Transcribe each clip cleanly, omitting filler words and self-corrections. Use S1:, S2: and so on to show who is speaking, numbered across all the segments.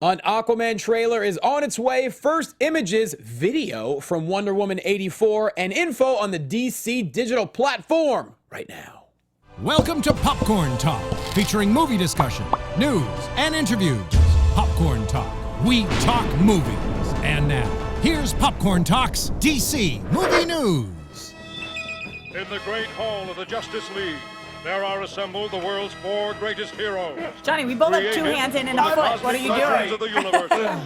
S1: An Aquaman trailer is on its way. First images, video from Wonder Woman 84, and info on the DC digital platform right now.
S2: Welcome to Popcorn Talk, featuring movie discussion, news, and interviews. Popcorn Talk. We talk movies. And now, here's Popcorn Talk's DC Movie News.
S3: In the great hall of the Justice League, there are assembled the world's 4 greatest heroes.
S4: Johnny, we both have 2 hands in and a foot. What are you doing?
S3: Of the universe.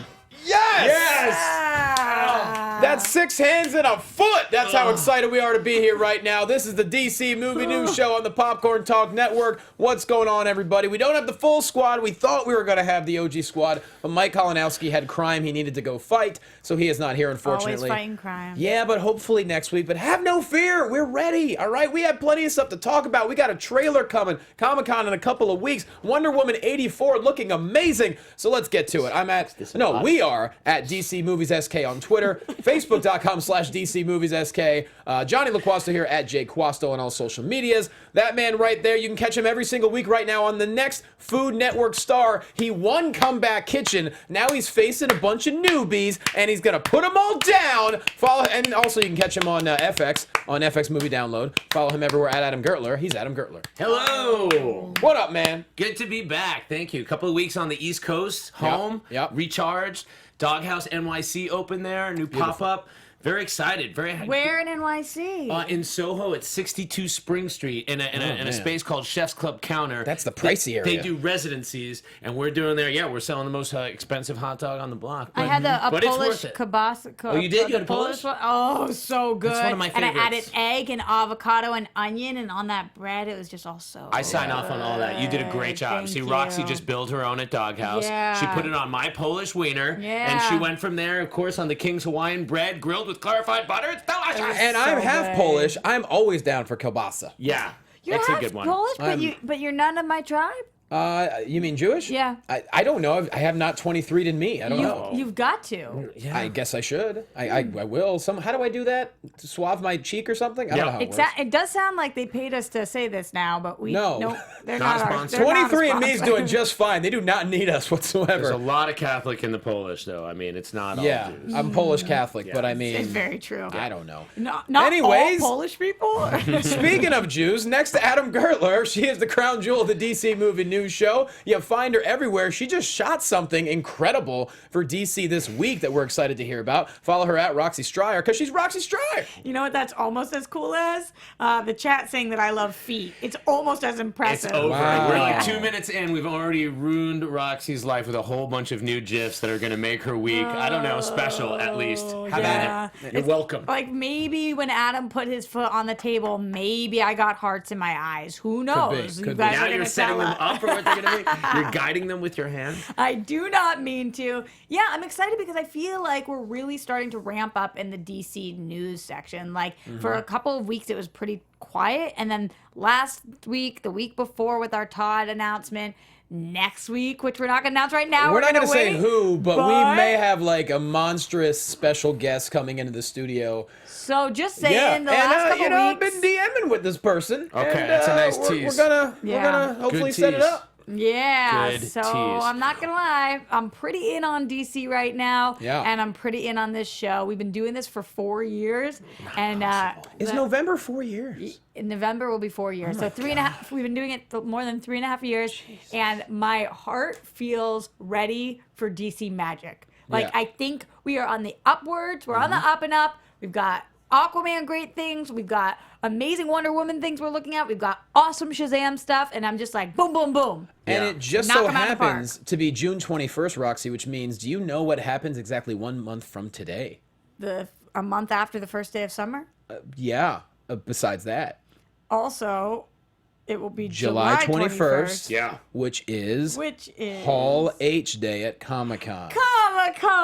S1: Yes!
S4: Ah.
S1: That's 6 hands and a foot. That's how excited we are to be here right now. This is the DC Movie News Show on the Popcorn Talk Network. What's going on, everybody? We don't have the full squad. We thought we were going to have the OG squad, but Mike Kalinowski had crime he needed to go fight, so he is not here, unfortunately.
S4: Always fighting crime.
S1: Yeah, but hopefully next week. But have no fear. We're ready, all right? We have plenty of stuff to talk about. We got a trailer coming, Comic-Con in a couple of weeks, Wonder Woman 84 looking amazing. So let's get to it. We are at DC Movies SK on Twitter, Facebook.com/DC Movies SK. Johnny LaQuasto here at Jay Quasto on all social medias. That man right there, you can catch him every single week right now on the next Food Network star. He won Comeback Kitchen. Now he's facing a bunch of newbies, and he's going to put them all down. Follow, and also you can catch him on FX Movie Download. Follow him everywhere at Adam Gertler. He's Adam Gertler.
S5: Hello.
S1: What up, man?
S5: Good to be back. Thank you. A couple of weeks on the East Coast, home,
S1: Yep.
S5: recharged. Doghouse NYC open there, new pop-up. Very excited.
S4: Where in NYC?
S5: In Soho at 62 Spring Street in a space called Chef's Club Counter.
S1: That's the pricey area.
S5: They do residencies, and we're doing there. Yeah, we're selling the most expensive hot dog on the block.
S4: I had a
S5: but it's
S4: Polish
S5: worth it.
S4: kielbasa.
S5: Oh, you did? You had a Polish?
S4: one? Oh, so good.
S5: That's one of my
S4: And I
S5: favorites.
S4: added egg and avocado and onion, and on that bread, it was just all so
S5: I sign off on all that. You did a great job.
S4: Thank
S5: See,
S4: you.
S5: Roxy just built her own at Doghouse.
S4: Yeah.
S5: She put it on my Polish wiener, and
S4: Yeah.
S5: she went from there, of course, on the King's Hawaiian bread, grilled with clarified butter. It's delicious.
S1: And I'm
S4: So
S1: half
S4: good.
S1: Polish. I'm always down for kielbasa.
S5: Yeah,
S4: You're
S5: that's a
S4: half
S5: good one.
S4: Polish,
S1: I'm-
S4: but you're none of my tribe.
S1: You mean Jewish?
S4: Yeah.
S1: I don't know. I have not 23'd in me. I don't know.
S4: You've got to.
S5: Yeah.
S1: I guess I should. I will. How do I do that? To swab my cheek or something? I don't know how it works.
S4: It does sound like they paid us to say this now, but we
S1: No.
S4: they're
S5: Not
S4: not,
S5: a
S4: our
S5: sponsor.
S4: they're not a
S1: 23andMe is
S4: sponsor.
S1: doing just fine. They do not need us
S5: There's a
S1: whatsoever.
S5: lot of Catholic in the Polish, though. I mean, it's not all
S1: Yeah,
S5: Jews.
S1: I'm Polish Catholic, but I mean,
S4: It's very true.
S1: I don't know.
S4: Not
S1: Anyways.
S4: all Polish people.
S1: Speaking of Jews, next to Adam Gertler, she is the crown jewel of the DC Movie News Show. You find her everywhere. She just shot something incredible for DC this week that we're excited to hear about. Follow her at Roxy Stryer because she's Roxy Stryer.
S4: You know what? That's almost as cool as the chat saying that I love feet. It's almost as impressive.
S5: It's over.
S1: Wow.
S5: We're like 2 minutes in. We've already ruined Roxy's life with a whole bunch of new GIFs that are going to make her week, I don't know, special at least. Have at it. You're welcome.
S4: Like maybe when Adam put his foot on the table, maybe I got hearts in my eyes. Who knows?
S1: Could
S4: You
S1: be.
S4: guys
S5: Now
S4: are
S5: you're
S4: gonna
S5: setting
S4: tell
S5: them
S4: us.
S5: up for what they're going to make. You're guiding them with your hand.
S4: I do not mean to. Yeah, I'm excited because I feel like we're really starting to ramp up in the DC news section. Like for a couple of weeks, it was pretty quiet. And then last week, the week before with our Todd announcement, next week, which we're not going to announce right now.
S1: We're not
S4: going
S1: going to say who, but we may have like a monstrous special guest coming into the studio.
S4: So just saying, the last couple
S1: I've
S4: weeks.
S1: been DMing with this person.
S5: Okay,
S1: and,
S5: that's a nice
S1: we're
S5: tease.
S1: We're
S4: Yeah.
S1: gonna hopefully
S5: Good
S1: set it
S5: tease.
S1: up.
S4: Yeah,
S5: Good
S4: so
S5: tease.
S4: I'm not gonna lie, I'm pretty in on DC right now,
S1: Yeah.
S4: and I'm pretty in on this show. We've been doing this for 4 years, and
S1: Is November 4 years?
S4: in November will be 4 years. So 3.5. We've been doing it more than 3.5 years, and my heart feels ready for DC magic. Like
S1: Yeah.
S4: I think we are on the upwards. We're on the up and up. We've got Aquaman great things. We've got amazing Wonder Woman things we're looking at. We've got awesome Shazam stuff, and I'm just like boom, boom, boom.
S1: And
S5: Yeah.
S1: it just
S4: Knock
S1: so
S4: 'em out of the
S1: happens to be June 21st, Roxy, which means, do you know what happens exactly 1 month from today?
S4: A month after the first day of summer.
S1: Yeah, besides that.
S4: Also, it will be
S1: July 21st,
S5: Yeah.
S1: which is
S4: which is
S1: Hall H Day at Comic-Con.
S4: Comic-Con.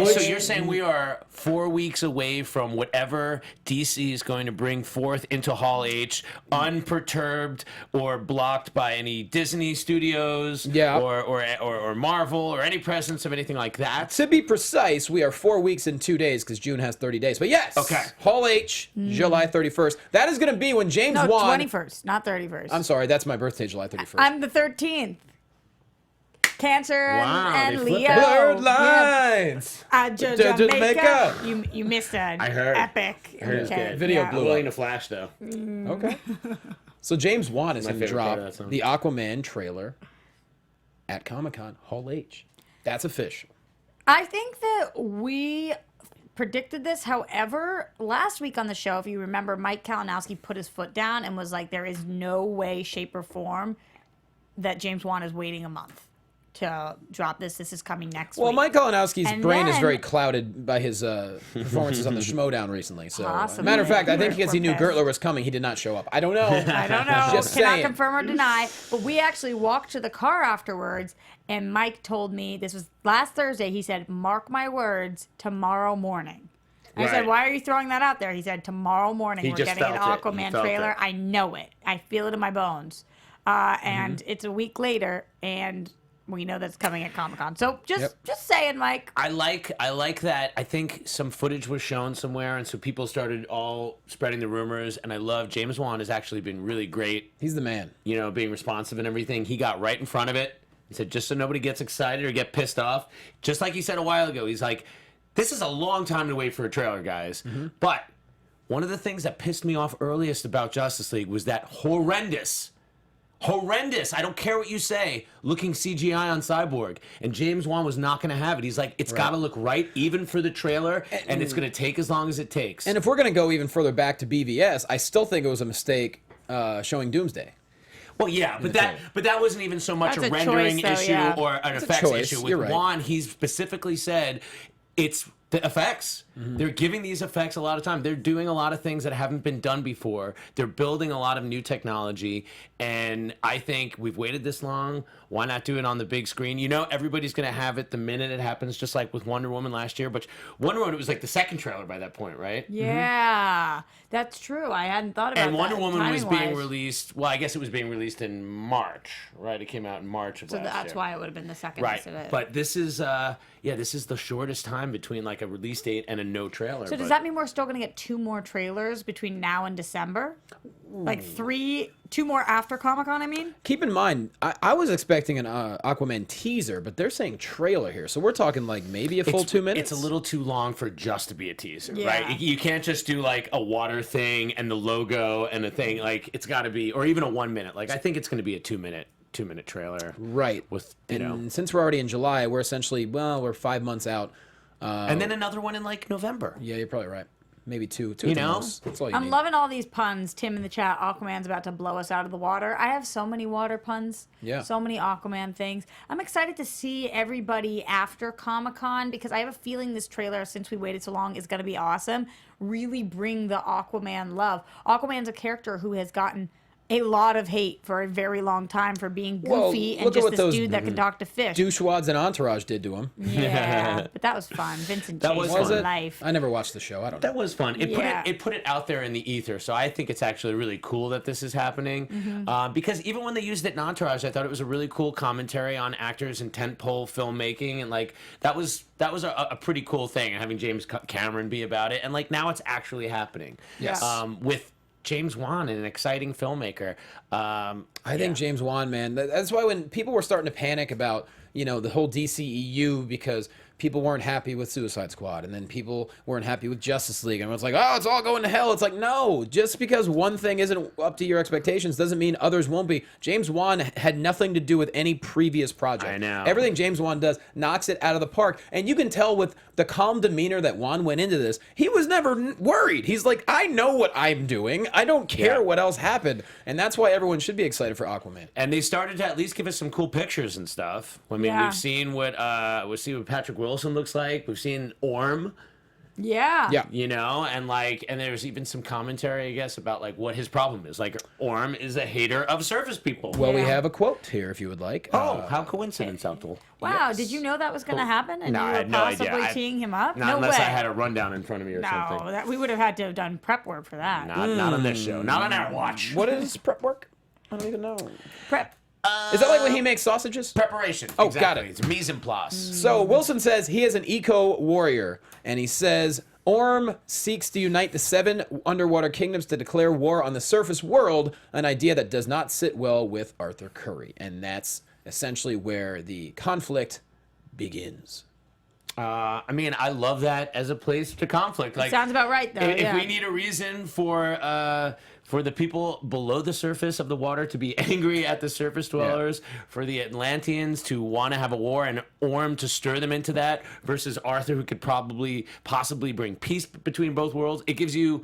S5: So you're saying we are 4 weeks away from whatever DC is going to bring forth into Hall H, unperturbed or blocked by any Disney studios,
S1: Yeah.
S5: or Marvel or any presence of anything like that.
S1: To be precise, we are 4 weeks and 2 days because June has 30 days. But yes,
S5: Okay.
S1: Hall H, July 31st. That is going to be when James
S4: No,
S1: Wan.
S4: 21st, not 31st.
S1: I'm sorry, that's my birthday, July 31st.
S4: I'm the 13th. Cancer
S5: Wow,
S4: and
S5: they flipped
S4: Leo.
S5: that.
S1: Blurred
S4: Yeah.
S1: lines.
S4: Jamaica.
S1: Jamaica.
S4: You missed a
S5: I heard.
S4: epic.
S5: I heard it was
S4: Okay,
S5: good.
S1: Video
S4: yeah.
S5: I'm
S1: blew
S5: willing
S1: up.
S5: to flash though.
S1: Okay. So James Wan is
S5: My
S1: going to
S5: favorite part
S1: drop
S5: of that song.
S1: the Aquaman trailer at Comic-Con Hall H. That's official.
S4: I think that we predicted this. However, last week on the show, if you remember, Mike Kalinowski put his foot down and was like, there is no way, shape, or form that James Wan is waiting a month to drop this. This is coming next
S1: Well,
S4: week.
S1: Mike Kalinowski's
S4: And
S1: brain is
S4: then-
S1: very clouded by his performances on the Schmodown recently. So,
S4: Possibly.
S1: matter of fact, I think
S4: We're-
S1: because he
S4: we're
S1: knew
S4: pissed.
S1: Gertler was coming, he did not show up. I don't know.
S4: I don't know.
S1: Just
S4: Cannot
S1: saying.
S4: confirm or deny. But we actually walked to the car afterwards, and Mike told me, this was last Thursday, he said, mark my words, tomorrow morning. I said,
S5: Right.
S4: why are you throwing that out there? He said, tomorrow morning
S5: He
S4: we're
S5: just
S4: getting an
S5: felt it. He
S4: Aquaman
S5: felt
S4: trailer.
S5: it.
S4: I know it. I feel it in my bones. And it's a week later, and we know that's coming at Comic-Con. So just saying, Mike.
S5: I like that. I think some footage was shown somewhere, and so people started all spreading the rumors. And I love James Wan has actually been really great,
S1: He's the man.
S5: you know, being responsive and everything. He got right in front of it. He said, just so nobody gets excited or get pissed off. Just like he said a while ago, he's like, this is a long time to wait for a trailer, guys. But one of the things that pissed me off earliest about Justice League was that horrendous, I don't care what you say, looking CGI on Cyborg. And James Wan was not going to have it. He's like, it's got to look right, even for the trailer, and it's going to take as long as it takes.
S1: And if we're going to go even further back to BVS, I still think it was a mistake showing Doomsday.
S5: Well, yeah, but that wasn't even so much
S4: That's
S5: a
S4: a
S5: rendering
S4: choice, though,
S5: issue
S4: yeah.
S5: or an
S1: It's a
S5: effects
S1: choice,
S5: issue. With
S1: you're right.
S5: Wan, he specifically said it's the effects. They're giving these effects a lot of time. They're doing a lot of things that haven't been done before. They're building a lot of new technology, and I think we've waited this long. Why not do it on the big screen? You know, everybody's going to have it the minute it happens, just like with Wonder Woman last year. But Wonder Woman, it was like the second trailer by that point, right?
S4: Yeah, that's true. I hadn't thought about that.
S5: And Wonder Woman was being
S4: timing-wise.
S5: released. Well, I guess it was being released in March, right? It came out in March of
S4: So
S5: last
S4: that's
S5: year.
S4: why it would have been the second.
S5: Right,
S4: instead of-
S5: but this is this is the shortest time between like a release date and a no trailer.
S4: So does that mean we're still going to get 2 more trailers between now and December? Like 2 more after Comic-Con, I mean?
S1: Keep in mind, I was expecting an Aquaman teaser, but they're saying trailer here. So we're talking like maybe a full 2 minutes?
S5: It's a little too long for just to be a teaser,
S4: Yeah.
S5: right? You can't just do like a water thing and the logo and the thing. Like it's got to be, or even a 1 minute. Like I think it's going to be a 2 minute trailer,
S1: Right.
S5: With you
S1: and
S5: know,
S1: since we're already in July, we're essentially, we're 5 months out.
S5: and then another one in like November.
S1: Yeah, you're probably right. Maybe two
S5: You
S1: at the
S5: know?
S1: most. That's all you
S4: I'm
S1: need.
S4: loving all these puns. Tim in the chat, Aquaman's about to blow us out of the water. I have so many water puns.
S1: Yeah.
S4: So many Aquaman things. I'm excited to see everybody after Comic-Con because I have a feeling this trailer, since we waited so long, is going to be awesome. Really bring the Aquaman love. Aquaman's a character who has gotten a lot of hate for a very long time for being
S1: Well,
S4: goofy and
S1: look at
S4: just
S1: what
S4: this
S1: those
S4: dude that can talk to fish.
S1: Douchewads and Entourage did to him.
S4: Yeah, but that was fun. Vincent
S5: That
S4: Chase
S5: was
S4: for
S5: fun.
S4: life.
S1: I never watched the show. I don't know.
S5: That was fun.
S4: Yeah.
S5: It put it out there in the ether. So I think it's actually really cool that this is happening. Because even when they used it in Entourage, I thought it was a really cool commentary on actors and tentpole filmmaking, and like that was a pretty cool thing. And having James Cameron be about it, and like now it's actually happening.
S1: Yes.
S5: With James Wan, an exciting filmmaker.
S1: I think James Wan, man. That's why when people were starting to panic about, the whole DCEU because people weren't happy with Suicide Squad, and then people weren't happy with Justice League, and it's like, oh, it's all going to hell. It's like, no, just because one thing isn't up to your expectations doesn't mean others won't be. James Wan had nothing to do with any previous project.
S5: I know.
S1: Everything James Wan does knocks it out of the park, and you can tell with the calm demeanor that Wan went into this, he was never worried. He's like, I know what I'm doing. I don't care
S5: Yeah.
S1: what else happened, and that's why everyone should be excited for Aquaman.
S5: And they started to at least give us some cool pictures and stuff. I mean,
S4: Yeah.
S5: we've seen what Patrick Wilson looks like. We've seen Orm.
S4: Yeah.
S1: Yeah.
S5: And there's even some commentary, I guess, about like what his problem is. Like Orm is a hater of surface people.
S1: Well, we
S4: Yeah.
S1: have a quote here if you would like.
S5: How coincidental.
S4: Wow,
S1: Yes.
S4: did you know that was going to happen? And
S5: No,
S4: you
S5: I
S4: were
S5: had no idea.
S4: possibly teeing him up?
S5: Not
S4: No
S5: unless
S4: way.
S5: I had a rundown in front of me or
S4: No,
S5: something.
S4: that we would have had to have done prep work for that.
S5: Not on this show. Not on our watch.
S1: What is prep work? I don't even know.
S4: Prep.
S1: Is that like when he makes sausages?
S5: Preparation.
S1: Oh,
S5: exactly.
S1: got it.
S5: It's mise en place.
S1: So Wilson says he is an eco warrior, and he says Orm seeks to unite the 7 underwater kingdoms to declare war on the surface world, an idea that does not sit well with Arthur Curry, and that's essentially where the conflict begins.
S5: I mean, I love that as a place to conflict. Like,
S4: Sounds about right, though.
S5: if
S4: yeah.
S5: we need a reason for the people below the surface of the water to be angry at the surface dwellers, for the Atlanteans to want to have a war, and Orm to stir them into that, versus Arthur, who could possibly bring peace between both worlds, it gives you,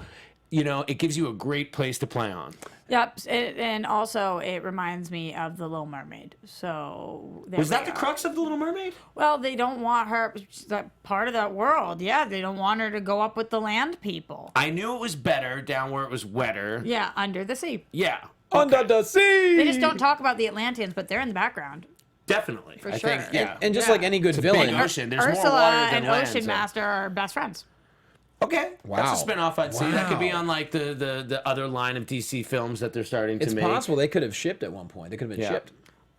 S5: it gives you a great place to play on.
S4: Yep, and also it reminds me of the Little Mermaid. So
S5: Was that the crux of the Little Mermaid?
S4: Well, they don't want her that part of that world. Yeah, they don't want her to go up with the land people.
S5: I knew it was better down where it was wetter.
S4: Yeah, under the sea.
S5: Yeah.
S1: Under the sea.
S4: They just don't talk about the Atlanteans, but they're in the background.
S5: Definitely.
S4: For
S5: I
S4: sure.
S5: think, yeah.
S1: And just
S4: Yeah.
S1: like any good
S5: Big
S1: villain,
S5: ocean. There's more
S4: Ursula
S5: water than
S4: and
S5: land,
S4: Ocean
S5: so-
S4: Master are best friends.
S5: Okay.
S1: Wow.
S5: That's a spinoff I'd see. That could be
S1: Wow.
S5: on like the other line of DC films that they're starting to
S1: it's
S5: make.
S1: possible they could have shipped at one point. They could have been
S5: Yeah.
S1: shipped.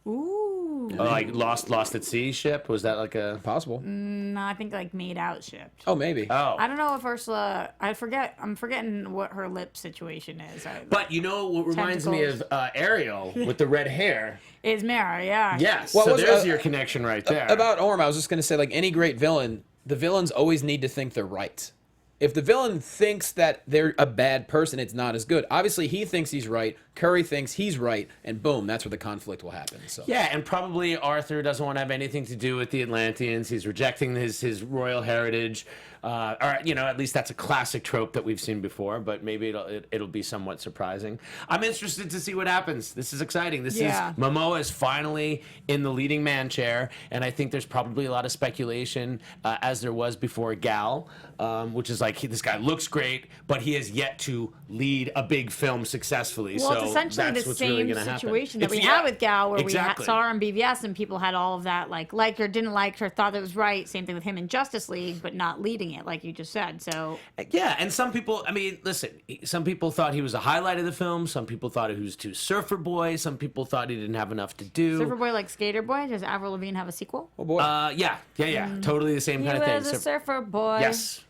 S4: Ooh.
S5: Like Lost at Sea ship? Was that like a
S1: Possible.
S4: No, I think like made out shipped.
S1: Oh, maybe.
S5: Oh.
S4: I don't know if Ursula. I'm forgetting what her lip situation is.
S5: But you know what reminds me of Ariel with the red hair?
S4: Is Mara, yeah.
S5: Yes.
S1: What
S5: so
S1: was,
S5: there's your connection right there.
S1: About Orm, I was just going to say, like any great villain, the villains always need to think they're right. If the villain thinks that they're a bad person, it's not as good. Obviously, he thinks he's right. Curry thinks he's right, and boom, that's where the conflict will happen. So
S5: Yeah, and probably Arthur doesn't want to have anything to do with the Atlanteans. He's rejecting his royal heritage. Or, at least that's a classic trope that we've seen before, but maybe it'll be somewhat surprising. I'm interested to see what happens. This is exciting.
S4: Yeah.
S5: Momoa is finally in the leading man chair, and I think there's probably a lot of speculation, as there was before Gal, which is like, this guy looks great, but he has yet to lead a big film successfully.
S4: Well,
S5: so
S4: it's essentially
S5: that's
S4: the
S5: what's really
S4: same
S5: gonna happen.
S4: situation that we
S5: It's-
S4: had with Gal, where
S5: exactly.
S4: we saw her on BVS and people had all of that, like her, didn't like her, thought it was right. Same thing with him in Justice League, but not leading it, like you just said. So
S5: Yeah, and some people, I mean, listen, some people thought he was a highlight of the film. Some people thought he was too surfer boy. Some people thought he didn't have enough to do.
S4: Surfer Boy, like Skater Boy, does Avril Lavigne have a sequel?
S1: oh boy.
S5: Yeah. Totally the same kind of
S4: He
S5: thing.
S4: was a surfer boy.
S5: Yes.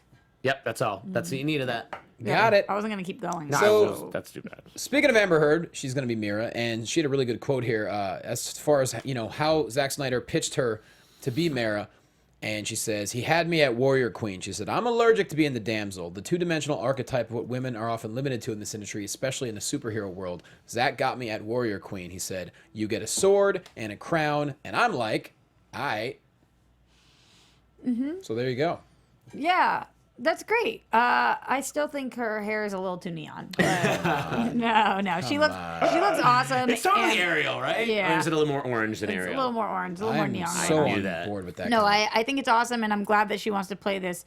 S5: Yep, that's all. That's what you need of that.
S1: Got it.
S4: I wasn't gonna keep going.
S1: So-
S5: That's too bad.
S1: Speaking of Amber Heard, she's going to be Mira, and she had a really good quote here as far as how Zack Snyder pitched her to be Mara. And she says, he had me at Warrior Queen. She said, I'm allergic to being the damsel, the two-dimensional archetype of what women are often limited to in this industry, especially in the superhero world. Zack got me at Warrior Queen. He said, you get a sword and a crown. And I'm like, all right. So there you go.
S4: Yeah, that's great. I still think her hair is a little too neon. But no, she looks awesome.
S5: It's totally
S4: and
S5: Ariel, right?
S4: Yeah.
S5: Or is it a little more orange than
S4: It's
S5: Ariel?
S4: a little more orange, a little more
S1: I'm
S4: neon.
S1: so
S5: knew
S1: on
S5: that.
S1: board with that.
S4: No,
S1: comment.
S4: I think it's awesome, and I'm glad that she wants to play this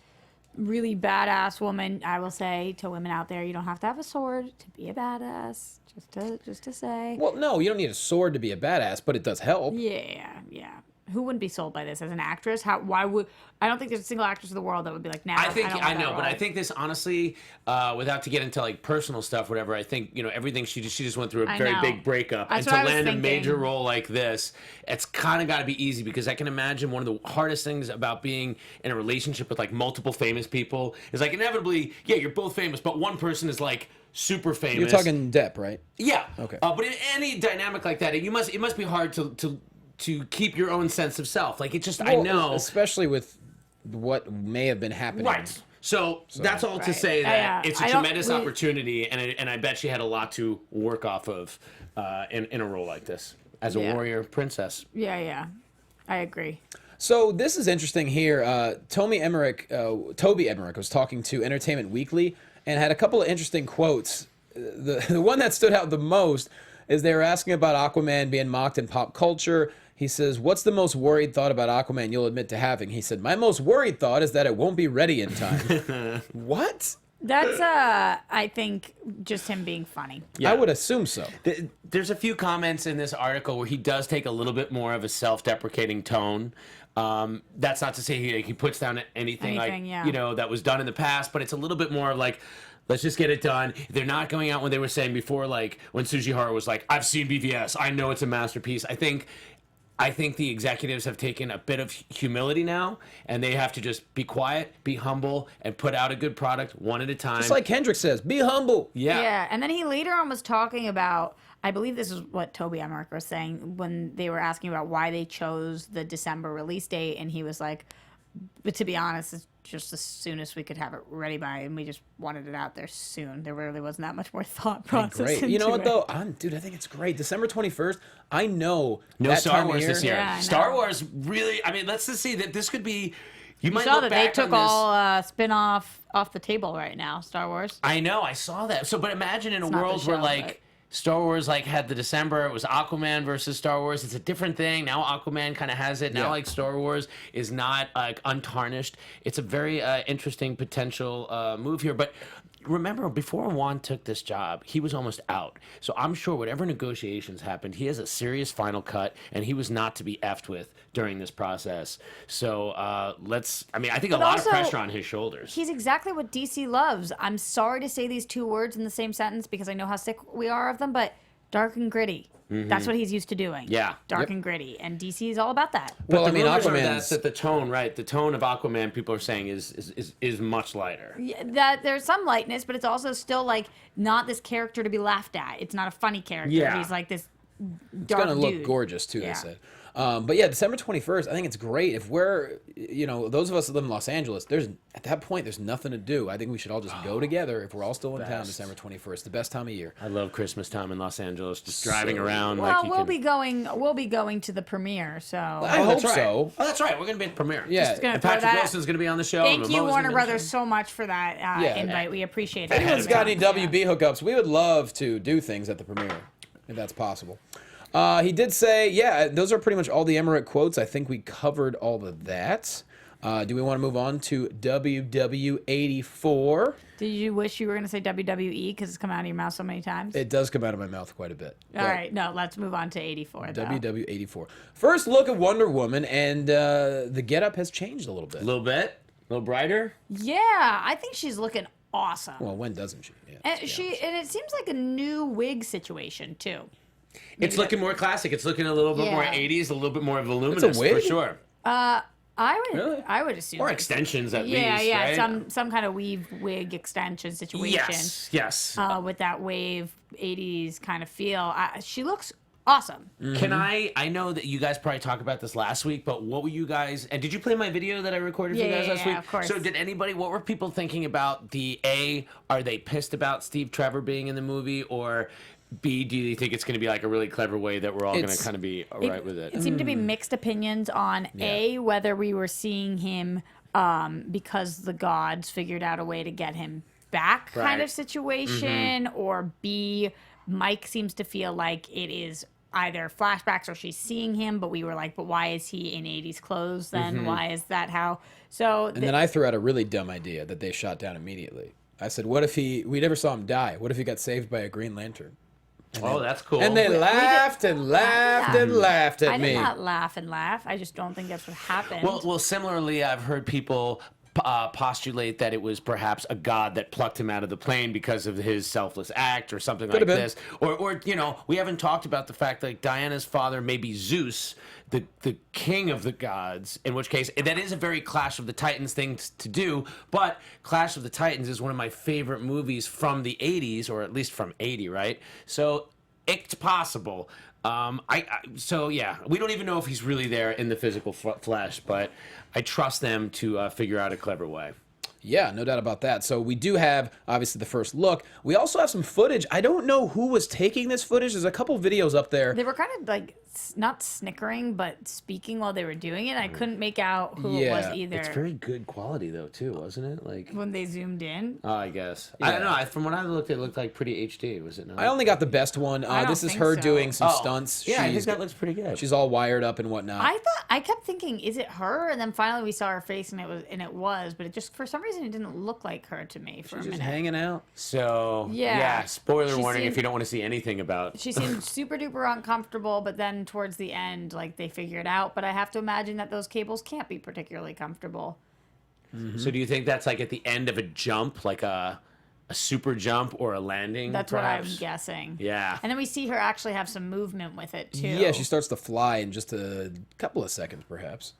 S4: really badass woman. I will say to women out there, you don't have to have a sword to be a badass. Just to say.
S1: Well, no, you don't need a sword to be a badass, but it does help.
S4: Yeah. Who wouldn't be sold by this as an actress? Why would? I don't think there's a single actress in the world that would be like, nah.
S5: I think
S4: don't
S5: I
S4: want
S5: know,
S4: that
S5: but I
S4: role.
S5: think this honestly, without to get into like personal stuff, whatever. I think everything she just went through a
S4: I
S5: very
S4: know.
S5: big breakup,
S4: That's
S5: and
S4: what
S5: to
S4: I was
S5: land a
S4: thinking.
S5: major role like this, it's kind of got to be easy because I can imagine one of the hardest things about being in a relationship with like multiple famous people is like inevitably, yeah, you're both famous, but one person is like super famous.
S1: You're talking Depp, right?
S5: Yeah.
S1: Okay.
S5: But in any dynamic like that, it must be hard to keep your own sense of self. Like it just, I
S1: Well,
S5: know.
S1: especially with what may have been happening.
S5: Right. So that's all to
S4: Right.
S5: say that it's a
S4: I don't-
S5: tremendous
S4: we-
S5: opportunity, and I bet she had a lot to work off of in a role like this as a
S4: Yeah.
S5: warrior princess.
S4: Yeah. I agree.
S1: So this is interesting here. Toby Emmerich was talking to Entertainment Weekly and had a couple of interesting quotes. The one that stood out the most is they were asking about Aquaman being mocked in pop culture. He says, what's the most worried thought about Aquaman you'll admit to having? He said, my most worried thought is that it won't be ready in time. What?
S4: That's I think just him being funny.
S5: Yeah.
S1: I would assume so.
S5: There's a few comments in this article where he does take a little bit more of a self-deprecating tone. That's not to say he puts down anything
S4: Anything,
S5: like
S4: yeah.
S5: that was done in the past, but it's a little bit more of like, let's just get it done. They're not going out when they were saying before, like when Sujihara was like, I've seen BVS, I know it's a masterpiece. I think the executives have taken a bit of humility now, and they have to just be quiet, be humble, and put out a good product one at a time.
S1: Just like Kendrick says, be humble.
S5: yeah.
S4: Yeah, and then he later on was talking about, I believe this is what Toby Emmerich was saying when they were asking about why they chose the December release date, and he was like, but to be honest, it's just as soon as we could have it ready by, and we just wanted it out there soon. There really wasn't that much more thought process.
S1: Great.
S4: Into
S1: You know what
S4: it.
S1: though? Dude, I think it's great. December 21st. I know
S5: No
S1: that
S5: Star
S1: time
S5: Wars
S1: of year,
S5: this year.
S4: Yeah, I
S5: Star
S4: know.
S5: Wars really. I mean, let's just see that this could be. You
S4: You
S5: might
S4: saw
S5: look
S4: that they
S5: back
S4: took
S5: on this.
S4: all spin-off off the table right now, Star Wars.
S5: I know, I saw that. So, but imagine in a
S4: not the
S5: world where
S4: show,
S5: like
S4: but-
S5: Star Wars like had the December, it was Aquaman versus Star Wars. It's a different thing. Now Aquaman kind of has it. Now
S1: Yeah.
S5: like Star Wars is not like untarnished. It's a very interesting potential move here. But remember, before Juan took this job, he was almost out. So I'm sure whatever negotiations happened, he has a serious final cut, and he was not to be effed with during this process. So I think a
S4: But
S5: lot
S4: also,
S5: of pressure on his shoulders.
S4: He's exactly what DC loves. I'm sorry to say these two words in the same sentence because I know how sick we are of them, but dark and gritty. That's what he's used to doing.
S5: Yeah.
S4: Dark
S1: Yep.
S4: and gritty. And DC is all about that.
S1: Well, I
S5: the
S1: mean,
S5: rumors are
S1: Aquaman's
S5: that the tone, right? The tone of Aquaman, people are saying is much lighter.
S4: Yeah, that there's some lightness, but it's also still like not this character to be laughed at. It's not a funny character.
S5: Yeah.
S4: He's like this
S1: It's
S4: dark
S1: gonna look
S4: dude.
S1: gorgeous too.
S4: Yeah.
S1: They said. But yeah, December 21st. I think it's great. If we're, those of us that live in Los Angeles, at that point there's nothing to do. I think we should all just go together. If we're all still in town,
S5: Best.
S1: December 21st, the best time of year.
S5: I love Christmas time in Los Angeles, just driving
S1: So-
S5: around.
S4: Well,
S5: like you
S4: we'll
S5: can...
S4: be going. We'll be going to the premiere. So
S1: I
S5: Oh,
S1: hope
S5: that's right.
S1: so.
S5: Oh, that's right. We're gonna be at the premiere.
S1: Yeah.
S4: Just gonna
S5: And
S4: throw
S5: Patrick
S4: that-
S5: Wilson's gonna be on the show.
S4: Thank
S5: and
S4: you,
S5: Momoa's
S4: Warner
S5: gonna be on the
S4: Brothers,
S5: show.
S4: so much for that
S1: Yeah.
S4: invite. We appreciate it.
S1: If anyone's got any
S4: Yeah.
S1: WB hookups, we would love to do things at the premiere, if that's possible. He did say, yeah, those are pretty much all the Emmerich quotes. I think we covered all of that. Do we want to move on to WW84?
S4: Did you wish you were going to say WWE because it's come out of your mouth so many times?
S1: It does come out of my mouth quite a bit.
S4: All right, no, let's move on to 84. Though.
S1: WW84. First look at Wonder Woman, and the getup has changed a little bit.
S5: A little bit, a little brighter.
S4: Yeah, I think she's looking awesome.
S1: Well, when doesn't she? Yeah,
S4: and
S1: let's be honest.
S4: and it seems like a new wig situation too.
S5: It's looking more classic. It's looking a little bit more
S4: Yeah.
S5: 80s, a little bit more voluminous
S1: wig?
S5: for sure.
S4: I would
S1: Really?
S4: I would assume
S5: Or
S4: it's-
S5: extensions at
S4: Yeah,
S5: least.
S4: yeah,
S5: right?
S4: some kind of weave wig extension situation.
S5: Yes.
S4: With that wave 80s kind of feel. She looks awesome.
S5: Can I know that you guys probably talked about this last week, but what were you guys, and did you play my video that I recorded for you
S4: Yeah,
S5: guys
S4: yeah,
S5: last
S4: yeah,
S5: week?
S4: of course.
S5: So what were people thinking about are they pissed about Steve Trevor being in the movie, or B, do you think it's going to be like a really clever way that we're all going to
S1: It's-
S5: kind of be all right with it?
S4: It seemed to be mixed opinions on whether we were seeing him because the gods figured out a way to get him back kind
S5: Right.
S4: of situation, or B, Mike seems to feel like it is either flashbacks or she's seeing him, but we were like, but why is he in 80s clothes then? Why is that how? So
S1: And then I threw out a really dumb idea that they shot down immediately. I said, what if we never saw him die? What if he got saved by a Green Lantern?
S5: Oh, that's cool.
S1: And they laughed and laughed and laughed
S4: I
S1: at
S4: did
S1: me.
S4: not laugh and laugh. I just don't think that's what happened.
S5: Well, similarly, I've heard people postulate that it was perhaps a god that plucked him out of the plane because of his selfless act or something
S1: Could
S5: like
S1: have been.
S5: this. Or we haven't talked about the fact that Diana's father may be Zeus, the king of the gods, in which case that is a very Clash of the Titans thing to do, but Clash of the Titans is one of my favorite movies from the 80s, or at least from 80, right? So it's possible. So yeah, we don't even know if he's really there in the physical flesh, but I trust them to figure out a clever way.
S1: Yeah, no doubt about that. So we do have, obviously, the first look. We also have some footage. I don't know who was taking this footage. There's a couple videos up there.
S4: They were kind of like not snickering, but speaking while they were doing it. I couldn't make out who it
S1: Yeah,
S4: was either.
S5: It's very good quality though, too, wasn't it? Like,
S4: when they zoomed in.
S5: I guess I don't know. From when I looked, it looked like pretty HD. Was it not?
S1: I only got the best one.
S4: don't
S1: This is
S4: think
S1: her
S4: so.
S1: doing some
S5: Oh,
S1: stunts.
S5: Yeah, I think
S1: She's-
S5: that looks pretty good.
S1: She's all wired up and whatnot.
S4: I kept thinking, is it her? And then finally we saw her face, and it was, but it just for some reason it didn't look like her to me for a
S1: She's just
S4: minute.
S1: hanging out.
S5: So
S4: Yeah.
S5: spoiler
S4: She
S5: warning if
S4: seemed-
S5: you don't want to see anything about.
S4: She seemed super duper uncomfortable, but then towards the end, like they figured out. But I have to imagine that those cables can't be particularly comfortable.
S5: So do you think that's like at the end of a jump, like a super jump or a landing?
S4: That's
S5: perhaps?
S4: what I'm guessing.
S5: Yeah.
S4: And then we see her actually have some movement with it too.
S1: Yeah, she starts to fly in just a couple of seconds, perhaps.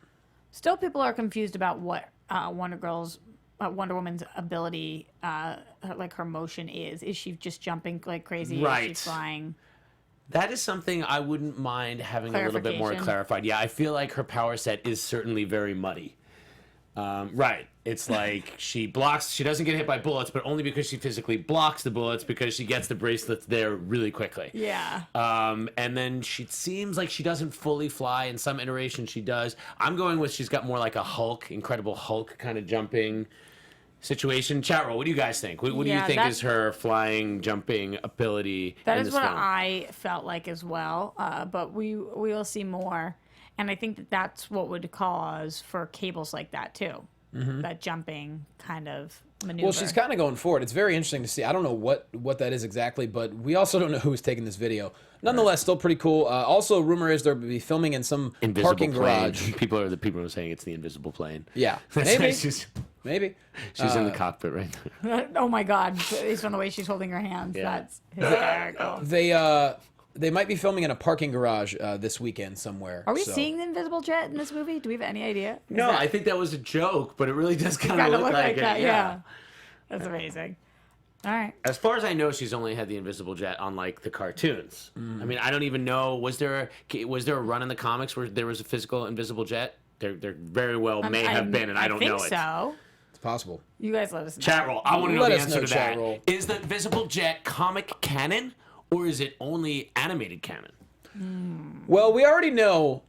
S4: Still, people are confused about what Wonder Woman's ability, like her motion is. Is she just jumping like crazy? Is
S5: Right.
S4: she flying?
S5: That is something I wouldn't mind having a little bit more
S4: Clarification.
S5: clarified. Yeah, I feel like her power set is certainly very muddy. Right. It's like she doesn't get hit by bullets, but only because she physically blocks the bullets because she gets the bracelets there really quickly.
S4: Yeah.
S5: And then she seems like she doesn't fully fly. In some iterations, she does. I'm going with she's got more like a Hulk, Incredible Hulk kind of jumping situation. Chat roll, what do you guys think? What do you
S4: Yeah,
S5: think
S4: that-
S5: is her flying, jumping ability
S4: That
S5: in
S4: is
S5: this
S4: what
S5: film?
S4: I felt like as well. But we will see more, and I think that that's what would cause for cables like that too. That jumping kind of maneuver.
S1: Well, she's kind of going forward. It's very interesting to see. I don't know what that is exactly, but we also don't know who's taking this video. Nonetheless, still pretty cool. Also, rumor is they'll be filming in some
S5: Invisible
S1: parking
S5: plane.
S1: garage.
S5: People are saying it's the invisible plane.
S1: Yeah,
S5: That's
S1: maybe.
S5: right, she's
S1: Maybe.
S5: in the cockpit right there.
S4: Oh my God! Based on the way she's holding her hands,
S5: Yeah.
S4: that's hysterical.
S1: They might be filming in a parking garage this weekend somewhere.
S4: Are we
S1: so-
S4: seeing the invisible jet in this movie? Do we have any idea?
S5: No, I think that was a joke, but it really does kind of
S4: Kind of
S5: look like it.
S4: that. Yeah. That's amazing. All right.
S5: As far as I know, she's only had the invisible jet on like the cartoons. I mean, I don't even know. Was there a run in the comics where there was a physical invisible jet? There very well may have been, and I don't know
S4: think
S5: it.
S4: so.
S1: It's possible.
S4: You guys let us know.
S5: Chat roll. I want to know
S1: Let
S5: the
S1: us
S5: answer
S1: know,
S5: to
S1: chat
S5: that.
S1: roll.
S5: Is the invisible jet comic canon, or is it only animated canon?
S1: Well, we already know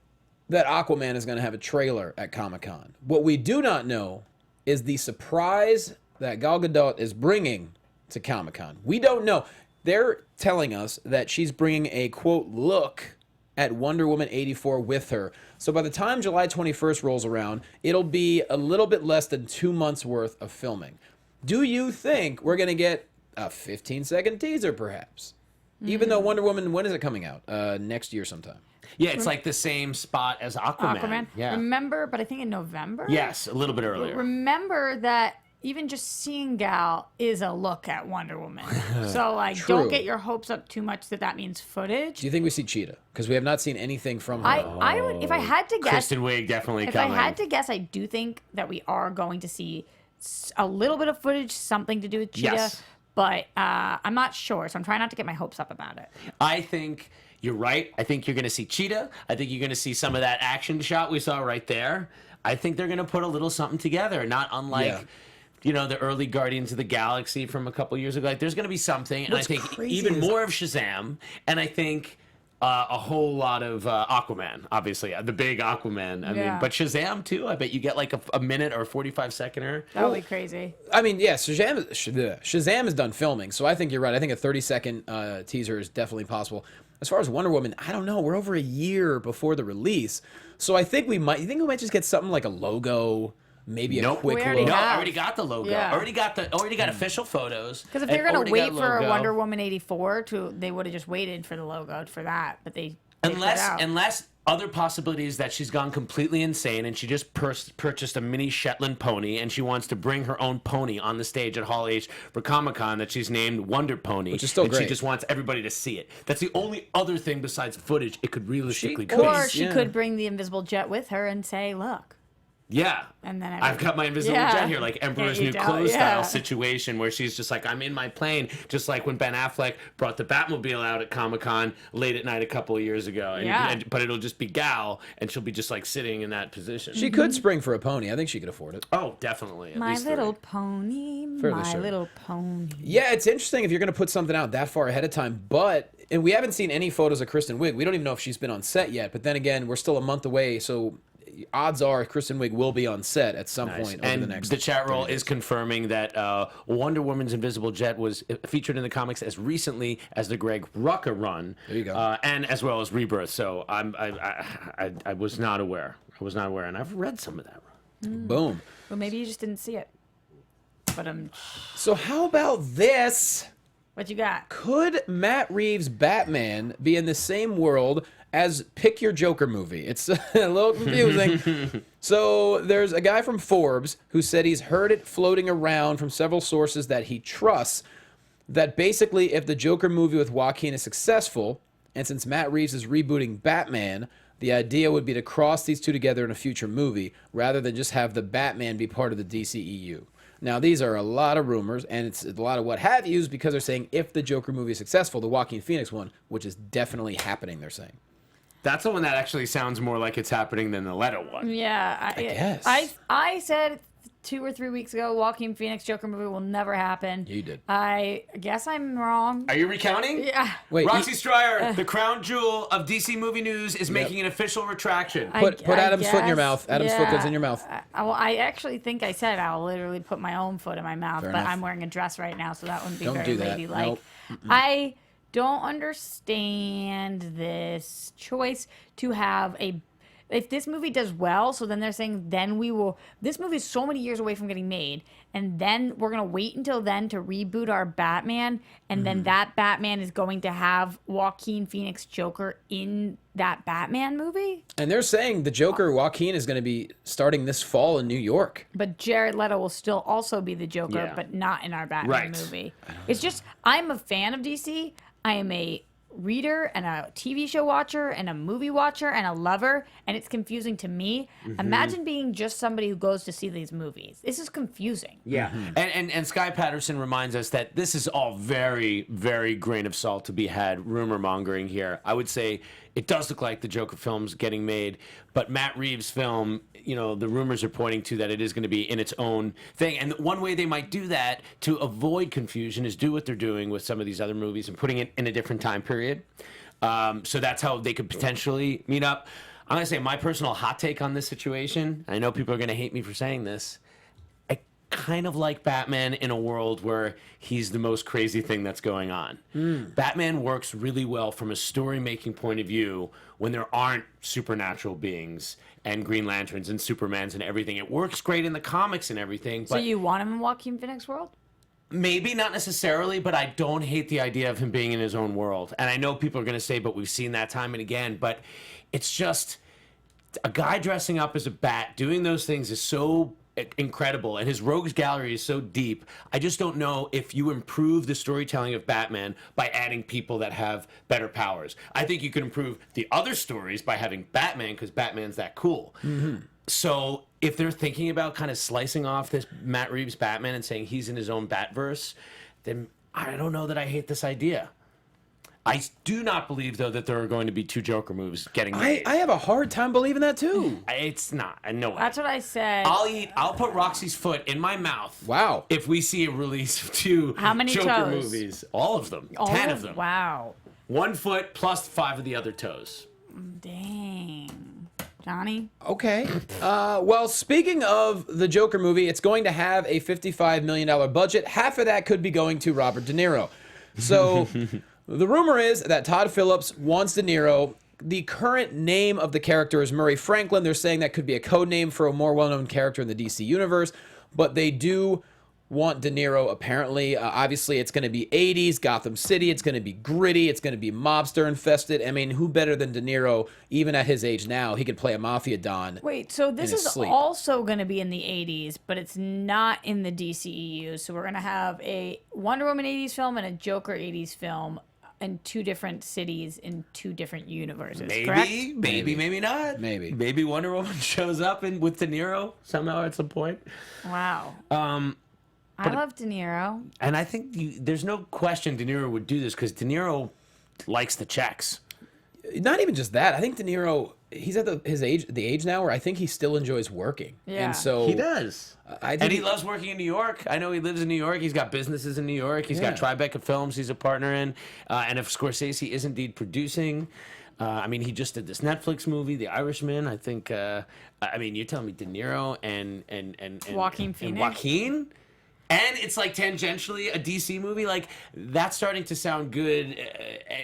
S1: that Aquaman is going to have a trailer at Comic-Con. What we do not know is the surprise that Gal Gadot is bringing to Comic-Con. We don't know. They're telling us that she's bringing a, quote, look at Wonder Woman 84 with her. So by the time July 21st rolls around, it'll be a little bit less than 2 months worth of filming. Do you think we're going to get a 15-second teaser, perhaps? Even though Wonder Woman, when is it coming out? Next year sometime.
S5: Yeah, it's like the same spot as Aquaman.
S4: Aquaman.
S5: Yeah.
S4: Remember, but I think in November.
S5: Yes, a little bit earlier.
S4: Remember that even just seeing Gal is a look at Wonder Woman. So like,
S1: True.
S4: don't get your hopes up too much that means footage.
S1: Do you think we see Cheetah? Because we have not seen anything from her.
S4: I would, if I had to guess,
S5: Kristen Wiig definitely
S4: if
S5: coming.
S4: I had to guess, I do think that we are going to see a little bit of footage, something to do with Cheetah.
S5: Yes.
S4: But I'm not sure, so I'm trying not to get my hopes up about it.
S5: I think you're right. I think you're going to see Cheetah. I think you're going to see some of that action shot we saw right there. I think they're going to put a little something together, not unlike,
S1: Yeah.
S5: you know, the early Guardians of the Galaxy from a couple years ago. Like, there's going to be something, and
S1: What's
S5: I think
S1: crazy
S5: even
S1: is-
S5: more of Shazam, and I think a whole lot of Aquaman, obviously, the big Aquaman. I
S4: Yeah.
S5: mean, but Shazam too. I bet you get like a minute or 45-seconder.
S4: That would be crazy.
S1: I mean, yeah, Shazam is done filming, so I think you're right. I think a 30-second teaser is definitely possible. As far as Wonder Woman, I don't know. We're over a year before the release, so I think we might. You think we might just get something like a logo, maybe a
S5: Nope.
S1: quick
S4: We already
S1: look?
S5: No,
S4: have.
S5: I already got the logo.
S4: Yeah.
S5: Already got official photos.
S4: Because if
S5: and
S4: they're gonna
S5: already
S4: wait
S5: got
S4: for
S5: logo.
S4: Wonder Woman 84, they would have just waited for the logo for that. But they put it out.
S5: Unless other possibilities that she's gone completely insane and she just purchased a mini Shetland pony and she wants to bring her own pony on the stage at Hall H for Comic-Con that she's named Wonder Pony,
S1: Which is still
S5: and she
S1: great.
S5: just wants everybody to see it. That's the only other thing besides footage it could realistically be.
S1: could.
S4: Or she
S1: Yeah.
S4: could bring the invisible jet with her and say, "Look."
S5: Yeah.
S4: And then
S5: I've got my invisible
S4: Yeah.
S5: jet here, like Emperor's
S4: Can't you
S5: New
S4: tell?
S5: Clothes
S4: Yeah.
S5: style situation where she's just like, I'm in my plane, just like when Ben Affleck brought the Batmobile out at Comic-Con late at night a couple of years ago. And,
S4: Yeah.
S5: but it'll just be Gal, and she'll be just like sitting in that position.
S1: She could spring for a pony. I think she could afford it.
S5: Oh, definitely. At
S4: My
S5: least
S4: little
S5: three.
S4: pony,
S1: Fairly
S4: my
S1: sure.
S4: little pony.
S1: Yeah, it's interesting if you're going to put something out that far ahead of time, but and we haven't seen any photos of Kristen Wiig. We don't even know if she's been on set yet. But then again, we're still a month away, so odds are Kristen Wiig will be on set at some point over
S5: And
S1: the next.
S5: the chat roll
S1: 30 days.
S5: is confirming that Wonder Woman's invisible jet was featured in the comics as recently as the Greg Rucka run.
S1: There you go.
S5: And as well as Rebirth. So I was not aware. I was not aware, and I've read some of that run.
S1: Boom.
S4: Well, maybe you just didn't see it. But
S1: So how about this?
S4: what you got?
S1: Could Matt Reeves' Batman be in the same world as Pick Your Joker movie? It's a little confusing. So there's a guy from Forbes who said he's heard it floating around from several sources that he trusts that basically if the Joker movie with Joaquin is successful, and since Matt Reeves is rebooting Batman, the idea would be to cross these two together in a future movie rather than just have the Batman be part of the DCEU. Now, these are a lot of rumors, and it's a lot of what have yous because they're saying if the Joker movie is successful, the Joaquin Phoenix one, which is definitely happening, they're saying.
S5: That's the one that actually sounds more like it's happening than the Leto one.
S4: Yeah,
S1: I guess.
S4: I said 2 or 3 weeks ago, Joaquin Phoenix Joker movie will never happen.
S1: You did.
S4: I guess I'm wrong.
S5: Are you recounting?
S4: Yeah.
S1: Wait,
S5: Roxy Stryer, the crown jewel of DC movie news, is making an official retraction.
S1: put Adam's foot in your
S4: guess,
S1: mouth. Adam's foot goes in your mouth.
S4: I actually think I said I'll literally put my own foot in my mouth,
S1: Fair
S4: but
S1: enough.
S4: I'm wearing a dress right now, so that wouldn't be
S1: Don't
S4: very
S1: do that.
S4: ladylike.
S1: Nope.
S4: I don't understand this choice to have a. If this movie does well, so then they're saying then we will. This movie is so many years away from getting made, and then we're gonna wait until then to reboot our Batman, and then that Batman is going to have Joaquin Phoenix Joker in that Batman movie.
S1: And they're saying the Joker, Joaquin, is going to be starting this fall in New York.
S4: But Jared Leto will still also be the Joker,
S5: Yeah.
S4: but not in our Batman
S5: Right.
S4: movie. It's just I'm a fan of DC. I am a reader and a TV show watcher and a movie watcher and a lover, and it's confusing to me. Imagine being just somebody who goes to see these movies. This is confusing.
S5: Yeah, and Sky Patterson reminds us that this is all very, very grain of salt to be had. Rumor mongering here. I would say it does look like the Joker film's getting made, but Matt Reeves' film, the rumors are pointing to that it is going to be in its own thing. And one way they might do that to avoid confusion is do what they're doing with some of these other movies and putting it in a different time period. So that's how they could potentially meet up. I'm going to say my personal hot take on this situation. I know people are going to hate me for saying this. Kind of like Batman in a world where he's the most crazy thing that's going on. Batman works really well from a story-making point of view when there aren't supernatural beings and Green Lanterns and Supermans and everything. It works great in the comics and everything,
S4: So
S5: but
S4: you want him in Joaquin Phoenix world?
S5: maybe not necessarily, but I don't hate the idea of him being in his own world. And I know people are going to say, but we've seen that time and again, but it's just a guy dressing up as a bat, doing those things is so incredible, and his rogues gallery is so deep. I just don't know if you improve the storytelling of Batman by adding people that have better powers. I think you can improve the other stories by having Batman because Batman's that cool. So if they're thinking about kind of slicing off this Matt Reeves Batman and saying he's in his own Batverse, then I don't know that I hate this idea. I do not believe, though, that there are going to be 2 Joker movies getting made.
S1: I have a hard time believing that, too.
S5: It's not. No way.
S4: That's what I said.
S5: I'll put Roxy's foot in my mouth.
S1: Wow.
S5: If we see a release of 2
S4: How many
S5: Joker
S4: toes?
S5: movies. All of them.
S4: All
S5: 10 of them.
S4: Wow.
S5: 1 foot plus 5 of the other toes.
S4: Dang. Johnny?
S1: Okay. Well, speaking of the Joker movie, it's going to have a $55 million budget. Half of that could be going to Robert De Niro. So the rumor is that Todd Phillips wants De Niro. The current name of the character is Murray Franklin. They're saying that could be a code name for a more well-known character in the DC universe, but they do want De Niro, apparently. Obviously, it's going to be 80s, Gotham City. It's going to be gritty. It's going to be mobster infested. I mean, who better than De Niro, even at his age now? He could play a mafia don.
S4: Wait, so this
S1: his
S4: is
S1: sleep.
S4: also going to be in the 80s, but it's not in the DCEU. So we're going to have a Wonder Woman 80s film and a Joker 80s film in 2 different cities in 2 different universes, correct?
S5: Maybe not. Maybe Wonder Woman shows up with De Niro somehow at some point.
S4: Wow. I love De Niro.
S5: And I think there's no question De Niro would do this because De Niro likes the checks.
S1: Not even just that. I think De Niro, he's at the age now where I think he still enjoys working.
S4: Yeah.
S1: And so
S5: He does.
S1: I think
S5: And he loves working in New York. I know he lives in New York. He's got businesses in New York. He's got Tribeca Films he's a partner in. And if Scorsese is indeed producing, I mean, he just did this Netflix movie, The Irishman. I think, I mean, you're telling me De Niro and
S4: Joaquin Phoenix?
S5: And Joaquin? And it's like tangentially a DC movie. Like, that's starting to sound good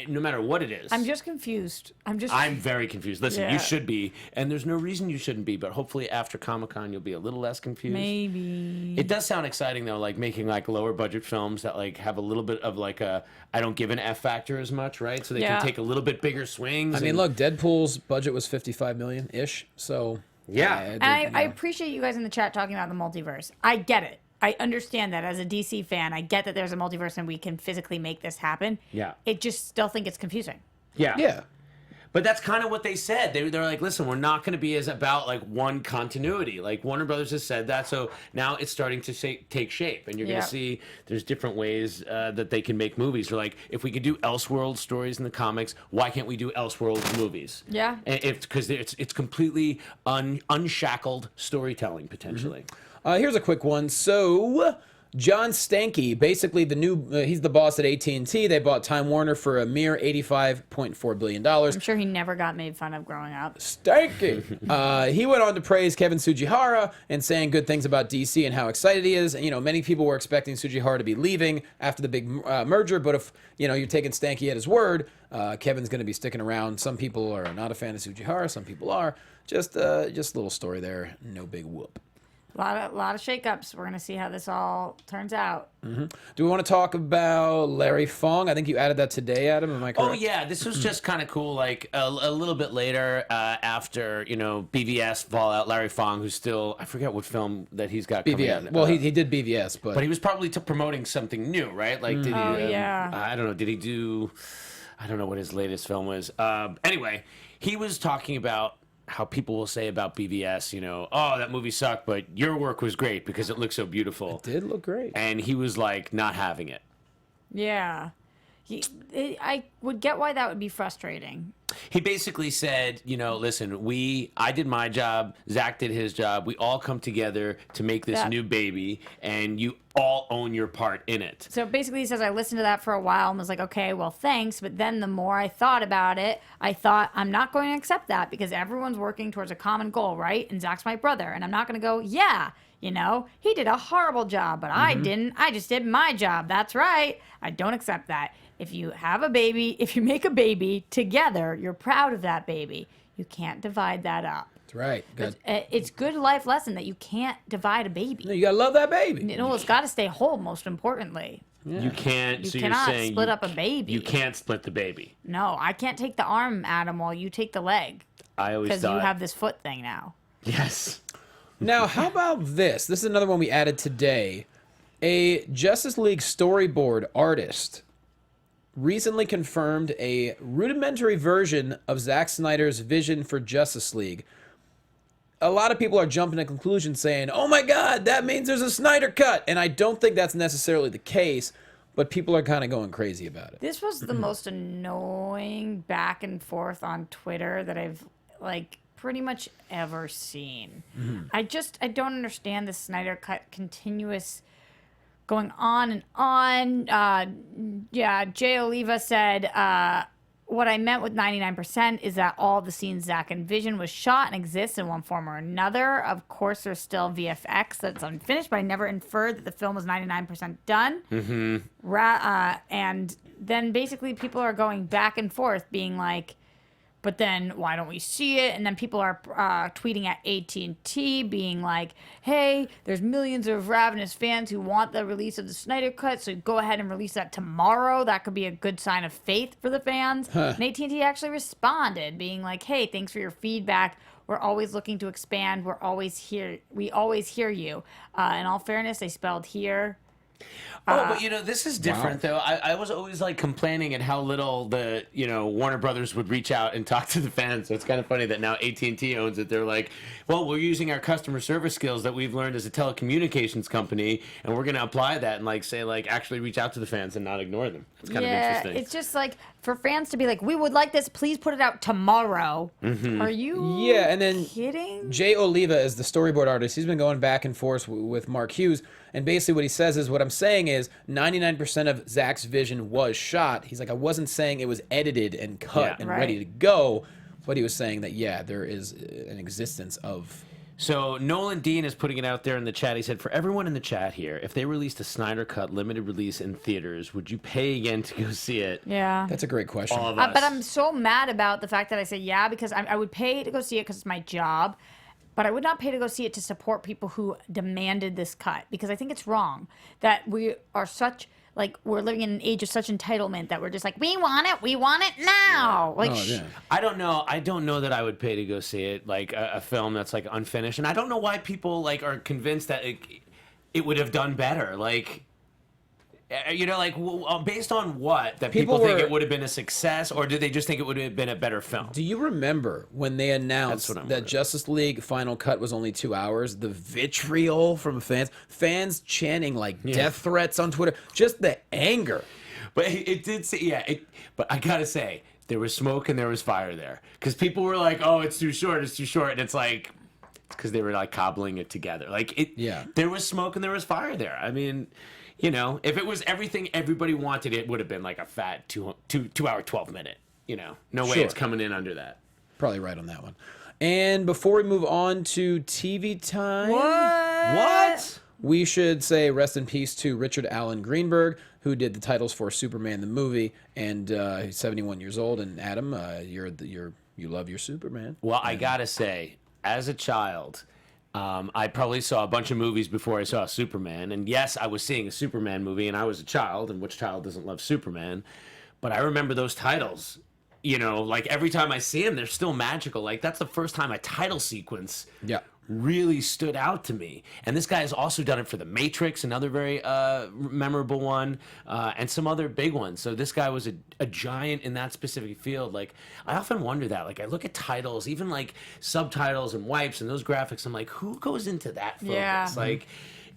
S5: no matter what it is.
S4: I'm just confused.
S5: I'm very confused. Listen,
S4: Yeah.
S5: you should be, and there's no reason you shouldn't be, but hopefully after Comic-Con you'll be a little less confused.
S4: Maybe.
S5: It does sound exciting though, like making like lower budget films that like have a little bit of like a I don't give an F factor as much, right? So they
S4: Yeah.
S5: can take a little bit bigger swings.
S1: I mean,
S5: and-
S1: look, Deadpool's budget was 55 million ish. So
S5: Yeah.
S4: And I appreciate you guys in the chat talking about the multiverse. I get it. I understand that as a DC fan. I get that there's a multiverse and we can physically make this happen.
S5: Yeah.
S4: It just still think it's confusing.
S5: yeah.
S1: yeah.
S5: But that's kind of what they said. They're like, listen, we're not going to be as about like one continuity. Like Warner Brothers has said that, so now it's starting to take shape, and you're going
S4: Yeah.
S5: to see there's different ways that they can make movies. Or like, if we could do Elseworld stories in the comics, why can't we do Elseworld movies?
S4: Yeah.
S5: Because it's completely unshackled storytelling potentially.
S1: Here's a quick one. So, John Stankey, basically the new, he's the boss at AT&T. They bought Time Warner for a mere $85.4 billion.
S4: I'm sure he never got made fun of growing up.
S1: Stanky. He went on to praise Kevin Tsujihara and saying good things about DC and how excited he is. And, many people were expecting Tsujihara to be leaving after the big merger, but if, you're taking Stanky at his word, Kevin's going to be sticking around. Some people are not a fan of Tsujihara. Some people are. Just a little story there. No big whoop.
S4: A lot of shakeups. We're gonna see how this all turns out.
S1: Do we want to talk about Larry Fong? I think you added that today, Adam. Am I correct?
S5: Oh yeah, this was just kind of cool. Like a little bit later, after BVS Fallout, Larry Fong, who's still, I forget what film that he's got coming
S1: BVS.
S5: out.
S1: Well, he did BVS, but
S5: he was probably promoting something new, right? Like, did he?
S4: Oh, yeah.
S5: I don't know. Did he do? I don't know what his latest film was. Anyway, he was talking about how people will say about BVS, oh, that movie sucked, but your work was great because it looked so beautiful.
S1: it did look great.
S5: And he was like not having it.
S4: Yeah, I would get why that would be frustrating.
S5: He basically said, listen, I did my job, Zach did his job. We all come together to make this
S4: Yeah.
S5: new baby, and you all own your part in it.
S4: So basically, he says, I listened to that for a while and was like, okay, well, thanks. But then the more I thought about it, I thought, I'm not going to accept that because everyone's working towards a common goal, right? And Zach's my brother. And I'm not going to go, yeah, he did a horrible job, but I didn't. I just did my job. That's right. I don't accept that. If you have a baby, if you make a baby together, you're proud of that baby. You can't divide that up.
S1: That's right. Good.
S4: It's good life lesson that you can't divide a baby.
S1: You gotta love that baby.
S4: It's got to stay whole, most importantly.
S5: You can't.
S4: You
S5: so
S4: cannot
S5: you're saying
S4: split
S5: you,
S4: up a baby.
S5: You can't split the baby.
S4: No, I can't take the arm, Adam, while you take the leg.
S5: I always
S4: Because
S5: thought.
S4: you have this foot thing now.
S5: Yes.
S1: Now, how about this? This is another one we added today. A Justice League storyboard artist recently confirmed a rudimentary version of Zack Snyder's vision for Justice League. A lot of people are jumping to conclusions saying, oh my God, that means there's a Snyder cut. And I don't think that's necessarily the case, but people are kind of going crazy about it.
S4: This was the most annoying back and forth on Twitter that I've, pretty much ever seen. I don't understand the Snyder Cut continuous going on and on. Jay Oliva said, what I meant with 99% is that all the scenes Zach envisioned was shot and exists in one form or another. Of course, there's still VFX that's unfinished, but I never inferred that the film was 99% done. And then basically people are going back and forth being like, but then why don't we see it? And then people are tweeting at AT&T being like, hey, there's millions of ravenous fans who want the release of the Snyder Cut, so go ahead and release that tomorrow. That could be a good sign of faith for the fans. And AT&T actually responded being like, hey, thanks for your feedback. We're always looking to expand. We're always here. We always hear you. In all fairness, they spelled here.
S5: But this is different though. I was always complaining at how little the Warner Brothers would reach out and talk to the fans. So it's kind of funny that now AT&T owns it. They're like, well, we're using our customer service skills that we've learned as a telecommunications company, and we're going to apply that and say actually reach out to the fans and not ignore them. It's kind of interesting.
S4: It's just for fans to be like, we would like this, please put it out tomorrow. Are you
S1: Yeah, and then
S4: kidding?
S1: Jay Oliva is the storyboard artist. He's been going back and forth with Mark Hughes. And basically what he says is, what I'm saying is 99% of Zach's vision was shot. He's like, I wasn't saying it was edited and cut and ready to go. But he was saying that, there is an existence of...
S5: So Nolan Dean is putting it out there in the chat. He said, for everyone in the chat here, if they released a Snyder Cut limited release in theaters, would you pay again to go see it?
S4: Yeah.
S1: That's a great question.
S5: All of us.
S4: But I'm so mad about the fact that I said because I would pay to go see it because it's my job. But I would not pay to go see it to support people who demanded this cut, because I think it's wrong that we are we're living in an age of such entitlement that we're just like, we want it now.
S5: I don't know that I would pay to go see it, a film that's unfinished. And I don't know why people are convinced that it would have done better. You know, like based on what that people think
S1: were-
S5: it would have been a success, or do they just think it would have been a better film?
S1: Do you remember when they announced
S5: That's what I'm
S1: that
S5: wondering.
S1: Justice League Final Cut was only 2 hours? The vitriol from fans chanting like death threats on Twitter, just the anger.
S5: But it did say, yeah. But I gotta say, there was smoke and there was fire there, because people were like, "Oh, it's too short. It's too short," and it's like, it's because they were like cobbling it together. Like it.
S1: Yeah.
S5: There was smoke and there was fire there. I mean, you know, if it was everything everybody wanted, it would have been like a fat 2 hour 12 minute. You know, no way
S1: Sure.
S5: it's coming in under that.
S1: Probably right on that one. And before we move on to TV time,
S5: What?
S1: we should say rest in peace to Richard Allen Greenberg, who did the titles for Superman the movie, and he's 71 years old. And Adam, you love your Superman.
S5: Well, I gotta say, as a child, I probably saw a bunch of movies before I saw Superman. And yes, I was seeing a Superman movie, and I was a child, and which child doesn't love Superman? But I remember those titles. You know, like every time I see them, they're still magical. Like that's the first time a title sequence
S1: Yeah.
S5: really stood out to me. And this guy has also done it for The Matrix, another very memorable one, and some other big ones. So this guy was a giant in that specific field. Like, I often wonder that. Like, I look at titles, even like subtitles and wipes and those graphics. I'm like, who goes into that focus?
S4: Yeah.
S5: Like,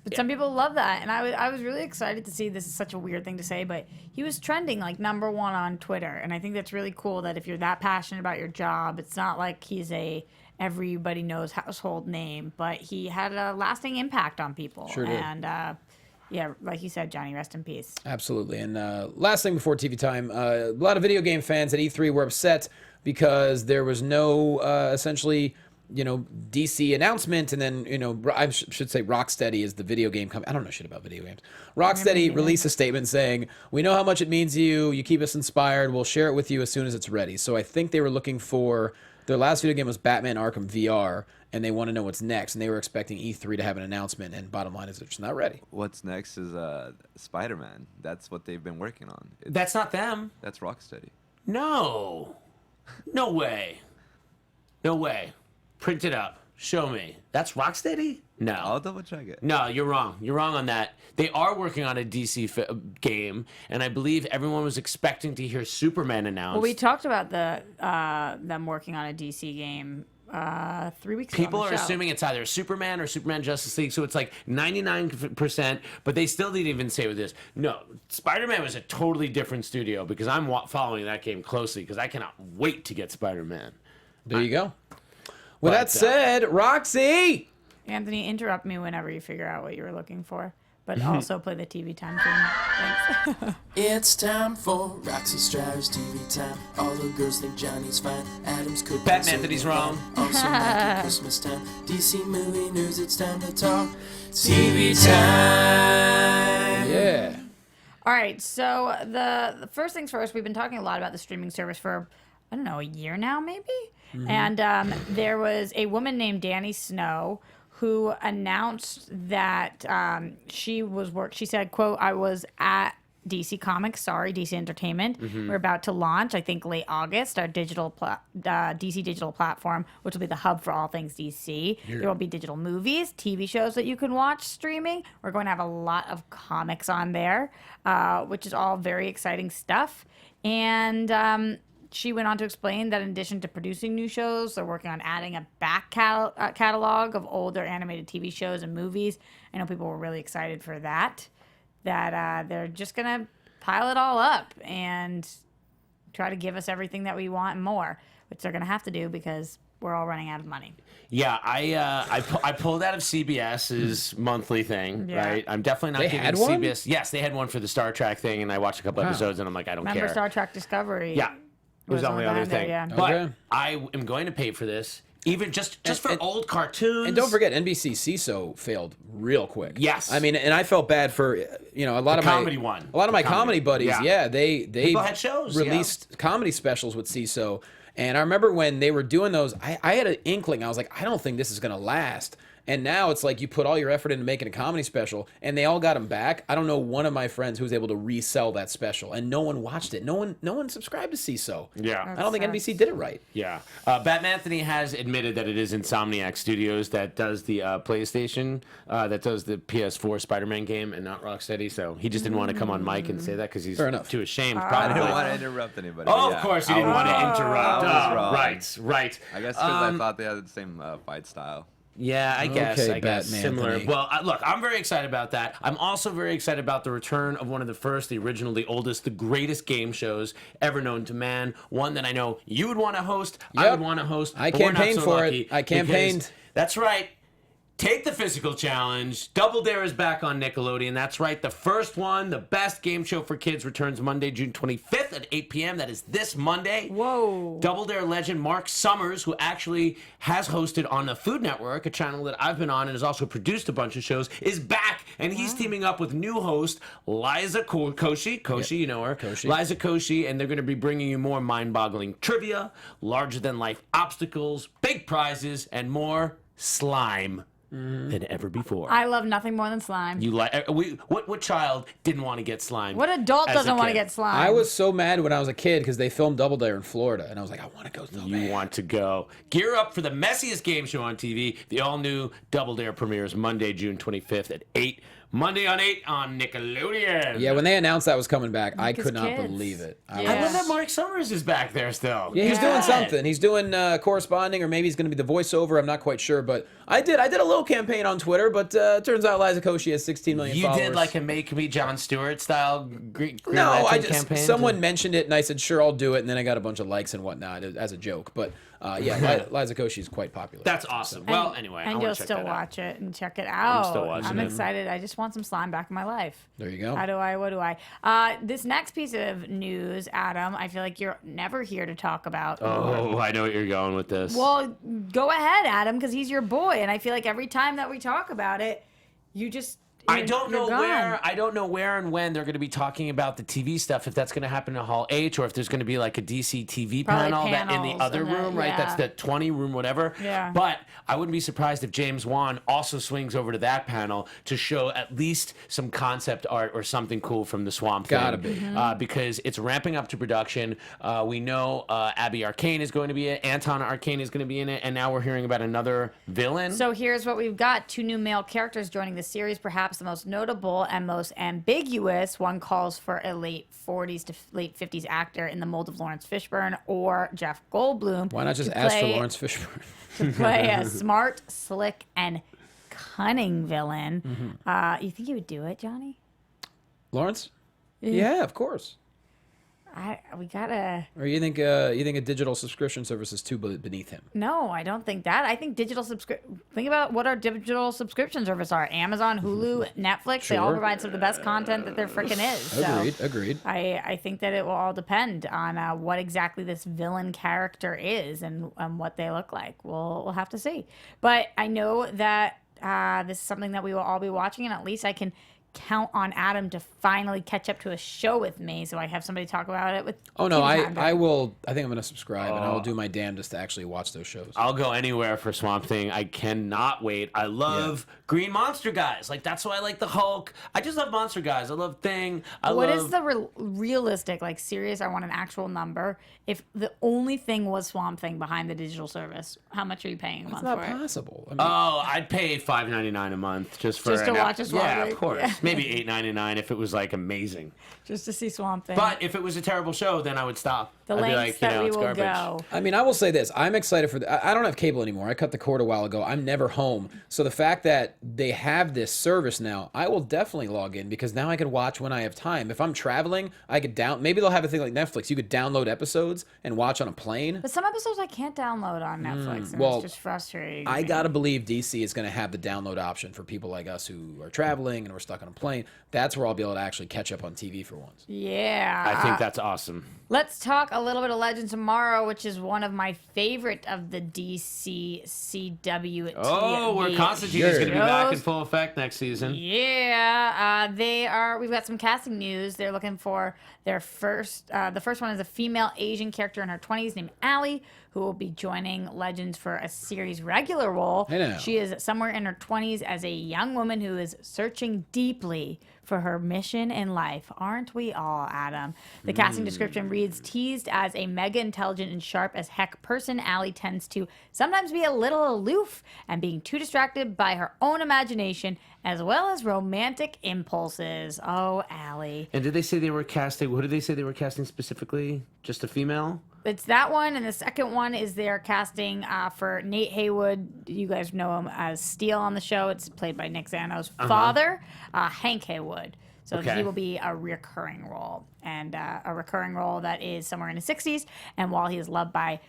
S4: But some people love that, and I was really excited to see. This is such a weird thing to say, but he was trending like #1 on Twitter, and I think that's really cool. That if you're that passionate about your job, it's not like he's a everybody knows household name, but he had a lasting impact on people.
S1: Sure did.
S4: And yeah, like you said, Johnny, rest in peace.
S1: Absolutely. And last thing before TV time, a lot of video game fans at E3 were upset because there was no essentially, DC announcement, and then, I should say Rocksteady is the video game company. I don't know shit about video games. Rocksteady released a statement saying, "We know how much it means to you. You keep us inspired. We'll share it with you as soon as it's ready." So I think they were looking for, their last video game was Batman Arkham VR, and they want to know what's next, and they were expecting E3 to have an announcement, and bottom line is it's not ready.
S6: What's next is Spider-Man. That's what they've been working on.
S5: that's not them.
S6: That's Rocksteady.
S5: No. No way. No way. Print it up. Show me. That's Rocksteady? No.
S6: I'll double check it.
S5: No, you're wrong. You're wrong on that. They are working on a DC game, and I believe everyone was expecting to hear Superman announced.
S4: Well, we talked about them working on a DC game 3 weeks ago.
S5: People
S4: on
S5: are
S4: the show.
S5: assuming it's either Superman or Superman Justice League, so it's like 99%, but they still didn't even say with this. No, Spider-Man was a totally different studio, because I'm following that game closely, because I cannot wait to get Spider-Man.
S1: There you go. With that
S5: But,
S1: said, Roxy!
S4: Anthony, interrupt me whenever you figure out what you were looking for, but also play the TV time thing. Thanks.
S7: It's time for Roxy Strauss TV time. All the girls think Johnny's fine. Adam's cooking.
S5: Batman
S7: so
S5: that he's
S7: they're
S5: wrong.
S7: fine. Also, Maggie, Christmas time. DC movie news. It's time to talk TV time.
S1: Yeah.
S4: All right, so the first things first, we've been talking a lot about the streaming service for, I don't know, a year now, maybe? And there was a woman named Danny Snow who announced that she said, quote, "I was at DC Comics, DC Entertainment. We're about to launch, I think, late August, our DC digital platform, which will be the hub for all things DC. There will be digital movies, TV shows that you can watch streaming. We're going to have a lot of comics on there, which is all very exciting stuff." And she went on to explain that in addition to producing new shows, they're working on adding a back catalog of older animated TV shows and movies. I know people were really excited for that. That they're just going to pile it all up and try to give us everything that we want and more, which they're going to have to do because we're all running out of money.
S5: Yeah, I pulled out of CBS's monthly thing,
S4: Yeah.
S5: right? I'm definitely not
S1: They
S5: giving
S1: had one?
S5: CBS. Yes, they had one for the Star Trek thing, and I watched a couple episodes, and I'm like, I don't
S4: Remember
S5: care.
S4: Star Trek Discovery?
S5: Yeah, it was the only other
S4: behind there,
S5: thing.
S4: yeah.
S5: But
S1: Okay.
S5: I am going to pay for this, even just for
S1: and-
S5: old cartoons.
S1: And don't forget, NBC CISO failed real quick.
S5: Yes.
S1: I mean, and I felt bad for, a lot of
S5: comedy
S1: my
S5: one.
S1: A lot of my
S5: The
S1: comedy
S5: comedy.
S1: buddies,
S5: Yeah.
S1: they
S5: People had shows,
S1: released comedy specials with CISO. And I remember when they were doing those, I had an inkling. I was like, I don't think this is going to last. And now it's like you put all your effort into making a comedy special, and they all got him back. I don't know one of my friends who was able to resell that special, and no one watched it. No one subscribed to CISO.
S5: Yeah.
S1: I don't think NBC did it right.
S5: Yeah. Batman Anthony has admitted that it is Insomniac Studios that does the PlayStation, that does the PS4 Spider-Man game, and not Rocksteady. So he just didn't want to come on mic and say that because he's
S1: Fair enough.
S5: too ashamed.
S6: I
S5: Probably.
S6: didn't want to interrupt anybody.
S5: Oh,
S6: but
S5: of course you didn't want to interrupt.
S6: I was
S5: Oh,
S6: wrong.
S5: right.
S6: I guess because I thought they had the same fight style.
S5: Yeah, I guess.
S1: Okay,
S5: I guess
S1: Batman
S5: similar.
S1: Anthony.
S5: Well, look, I'm very excited about that. I'm also very excited about the return of one of the first, the original, the oldest, the greatest game shows ever known to man. One that I know you would want to host. I
S1: Yep.
S5: would want to host.
S1: I
S5: but we're not
S1: campaigned
S5: so
S1: for it.
S5: lucky
S1: I campaigned.
S5: because- That's right. Take the physical challenge. Double Dare is back on Nickelodeon. That's right. The first one, the best game show for kids, returns Monday, June 25th at 8 p.m. That is this Monday.
S4: Whoa.
S5: Double Dare legend Mark Summers, who actually has hosted on the Food Network, a channel that I've been on and has also produced a bunch of shows, is back. And he's teaming up with new host Liza Koshy. Koshy, you know her.
S1: Koshy.
S5: Liza Koshy, and they're going to be bringing you more mind-boggling trivia, larger-than-life obstacles, big prizes, and more slime than ever before.
S4: I love nothing more than slime.
S5: You like what child didn't want to get slime?
S4: What adult doesn't want to get slime?
S1: I was so mad when I was a kid because they filmed Double Dare in Florida, and I was like, I want to go so
S5: You
S1: bad.
S5: want to go. Gear up for the messiest game show on TV. The all-new Double Dare premieres Monday, June 25th at 8. Monday on 8 on Nickelodeon.
S1: Yeah, when they announced that was coming back, I
S4: Because
S1: could not
S4: kids.
S1: believe it.
S5: I
S4: Yeah.
S5: love that Mark Summers is back there still.
S1: Yeah, he's doing something. He's doing corresponding, or maybe he's going to be the voiceover. I'm not quite sure, but I did a little campaign on Twitter, but it turns out Liza Koshy has 16 million
S5: You
S1: followers.
S5: did like a Make Me Jon Stewart style Green
S1: No, I
S5: Lantern
S1: just
S5: campaign?
S1: someone mentioned it, and I said sure, I'll do it, and then I got a bunch of likes and whatnot as a joke. But yeah, Liza Koshy is quite popular.
S5: That's awesome. Well, anyway, I
S4: and
S5: wanna
S4: you'll
S5: check
S4: still
S5: that out.
S4: watch it and check it out.
S5: still watching
S4: I'm
S5: it.
S4: excited. I just want some slime back in my life.
S1: There you go.
S4: What do I? This next piece of news, Adam, I feel like you're never here to talk about.
S5: Oh, I know what you're going with this.
S4: Well, go ahead, Adam, because he's your boy, and I feel like every time that we talk about it, you just.
S5: I don't know
S4: you're gone.
S5: where. I don't know where and when they're going to be talking about the TV stuff. If that's going to happen in Hall H, or if there's going to be like a DC TV
S4: Probably
S5: panel that in the
S4: panels
S5: other
S4: and that,
S5: room, right?
S4: yeah.
S5: That's the 20 room, whatever.
S4: Yeah.
S5: But I wouldn't be surprised if James Wan also swings over to that panel to show at least some concept art or something cool from the Swamp Thing.
S1: Gotta be.
S5: Because it's ramping up to production. We know Abby Arcane is going to be in it. Anton Arcane is going to be in it, and now we're hearing about another villain.
S4: So here's what we've got. 2 new male characters joining the series, perhaps the most notable and most ambiguous. One calls for a late 40s to late 50s actor in the mold of Lawrence Fishburne or Jeff Goldblum.
S1: Why not just
S4: to
S1: ask for
S4: play-
S1: Lawrence Fishburne?
S4: to play a smart, slick, and cunning villain. You think you would do it, Johnny?
S1: Lawrence? Yeah, of course.
S4: We gotta.
S1: Or you think a digital subscription service is too beneath him?
S4: No, I don't think that. I think digital Think about what our digital subscription services are: Amazon, Hulu, Netflix. They all
S1: Sure.
S4: provide some of the best content that there freaking is. So
S1: Agreed.
S4: I think that it will all depend on what exactly this villain character is and what they look like. We'll have to see. But I know that this is something that we will all be watching, and at least I can count on Adam to finally catch up to a show with me, so I have somebody to talk about it with.
S1: Oh no,
S4: TV time.
S1: I will. I think I'm going to subscribe, and I will do my damnedest to actually watch those shows.
S5: I'll go anywhere for Swamp Thing. I cannot wait. I love Green Monster guys. Like, that's why I like the Hulk. I just love Monster guys. I love Thing.
S4: What is the realistic, like serious? I want an actual number. If the only thing was Swamp Thing behind the digital service, how much are you paying a month
S1: It's not
S4: for it?
S1: possible. I mean,
S5: Oh, I'd pay $5.99 a month just for
S4: Just to
S5: an
S4: watch a Swamp
S5: Yeah,
S4: Thing.
S5: of course.
S4: Yeah.
S5: Maybe $8.99 if it was like amazing.
S4: Just to see Swamp Thing.
S5: But if it was a terrible show, then I would stop.
S4: the
S5: I'd be
S4: lengths
S5: like,
S4: that we
S5: it's
S4: will
S5: garbage.
S4: go.
S1: I mean, I will say this. I'm excited for I don't have cable anymore. I cut the cord a while ago. I'm never home. So the fact that they have this service now, I will definitely log in because now I can watch when I have time. If I'm traveling, I could maybe they'll have a thing like Netflix. You could download episodes and watch on a plane.
S4: But some episodes I can't download on Netflix, and
S1: well,
S4: it's just frustrating.
S1: I gotta believe DC is gonna have the download option for people like us who are traveling and we're stuck on a plane. That's where I'll be able to actually catch up on TV for once.
S4: Yeah.
S5: I think that's awesome.
S4: Let's talk a little bit of Legends Tomorrow, which is one of my favorite of the DC CW.
S5: Oh, where
S4: TV.
S5: Constantine is going to be back in
S4: Yes.
S5: full effect next season.
S4: Yeah, they are. We've got some casting news. They're looking for their first. The first one is a female Asian character in her 20s named Allie, who will be joining Legends for a series regular role.
S1: I know.
S4: She is somewhere in her 20s as a young woman who is searching deeply for her mission in life. Aren't we all, Adam? The casting description reads, teased as a mega intelligent and sharp as heck person, Allie tends to sometimes be a little aloof and being too distracted by her own imagination as well as romantic impulses. Oh, Allie.
S5: And did they say they were casting? Who did they say they were casting specifically? Just a female?
S4: It's that one, and the second one is they're casting for Nate Haywood. You guys know him as Steele on the show. It's played by Nick Zano's father, Hank Haywood. So
S5: Okay.
S4: he will be a recurring role, and a recurring role that is somewhere in his 60s. And while he is loved by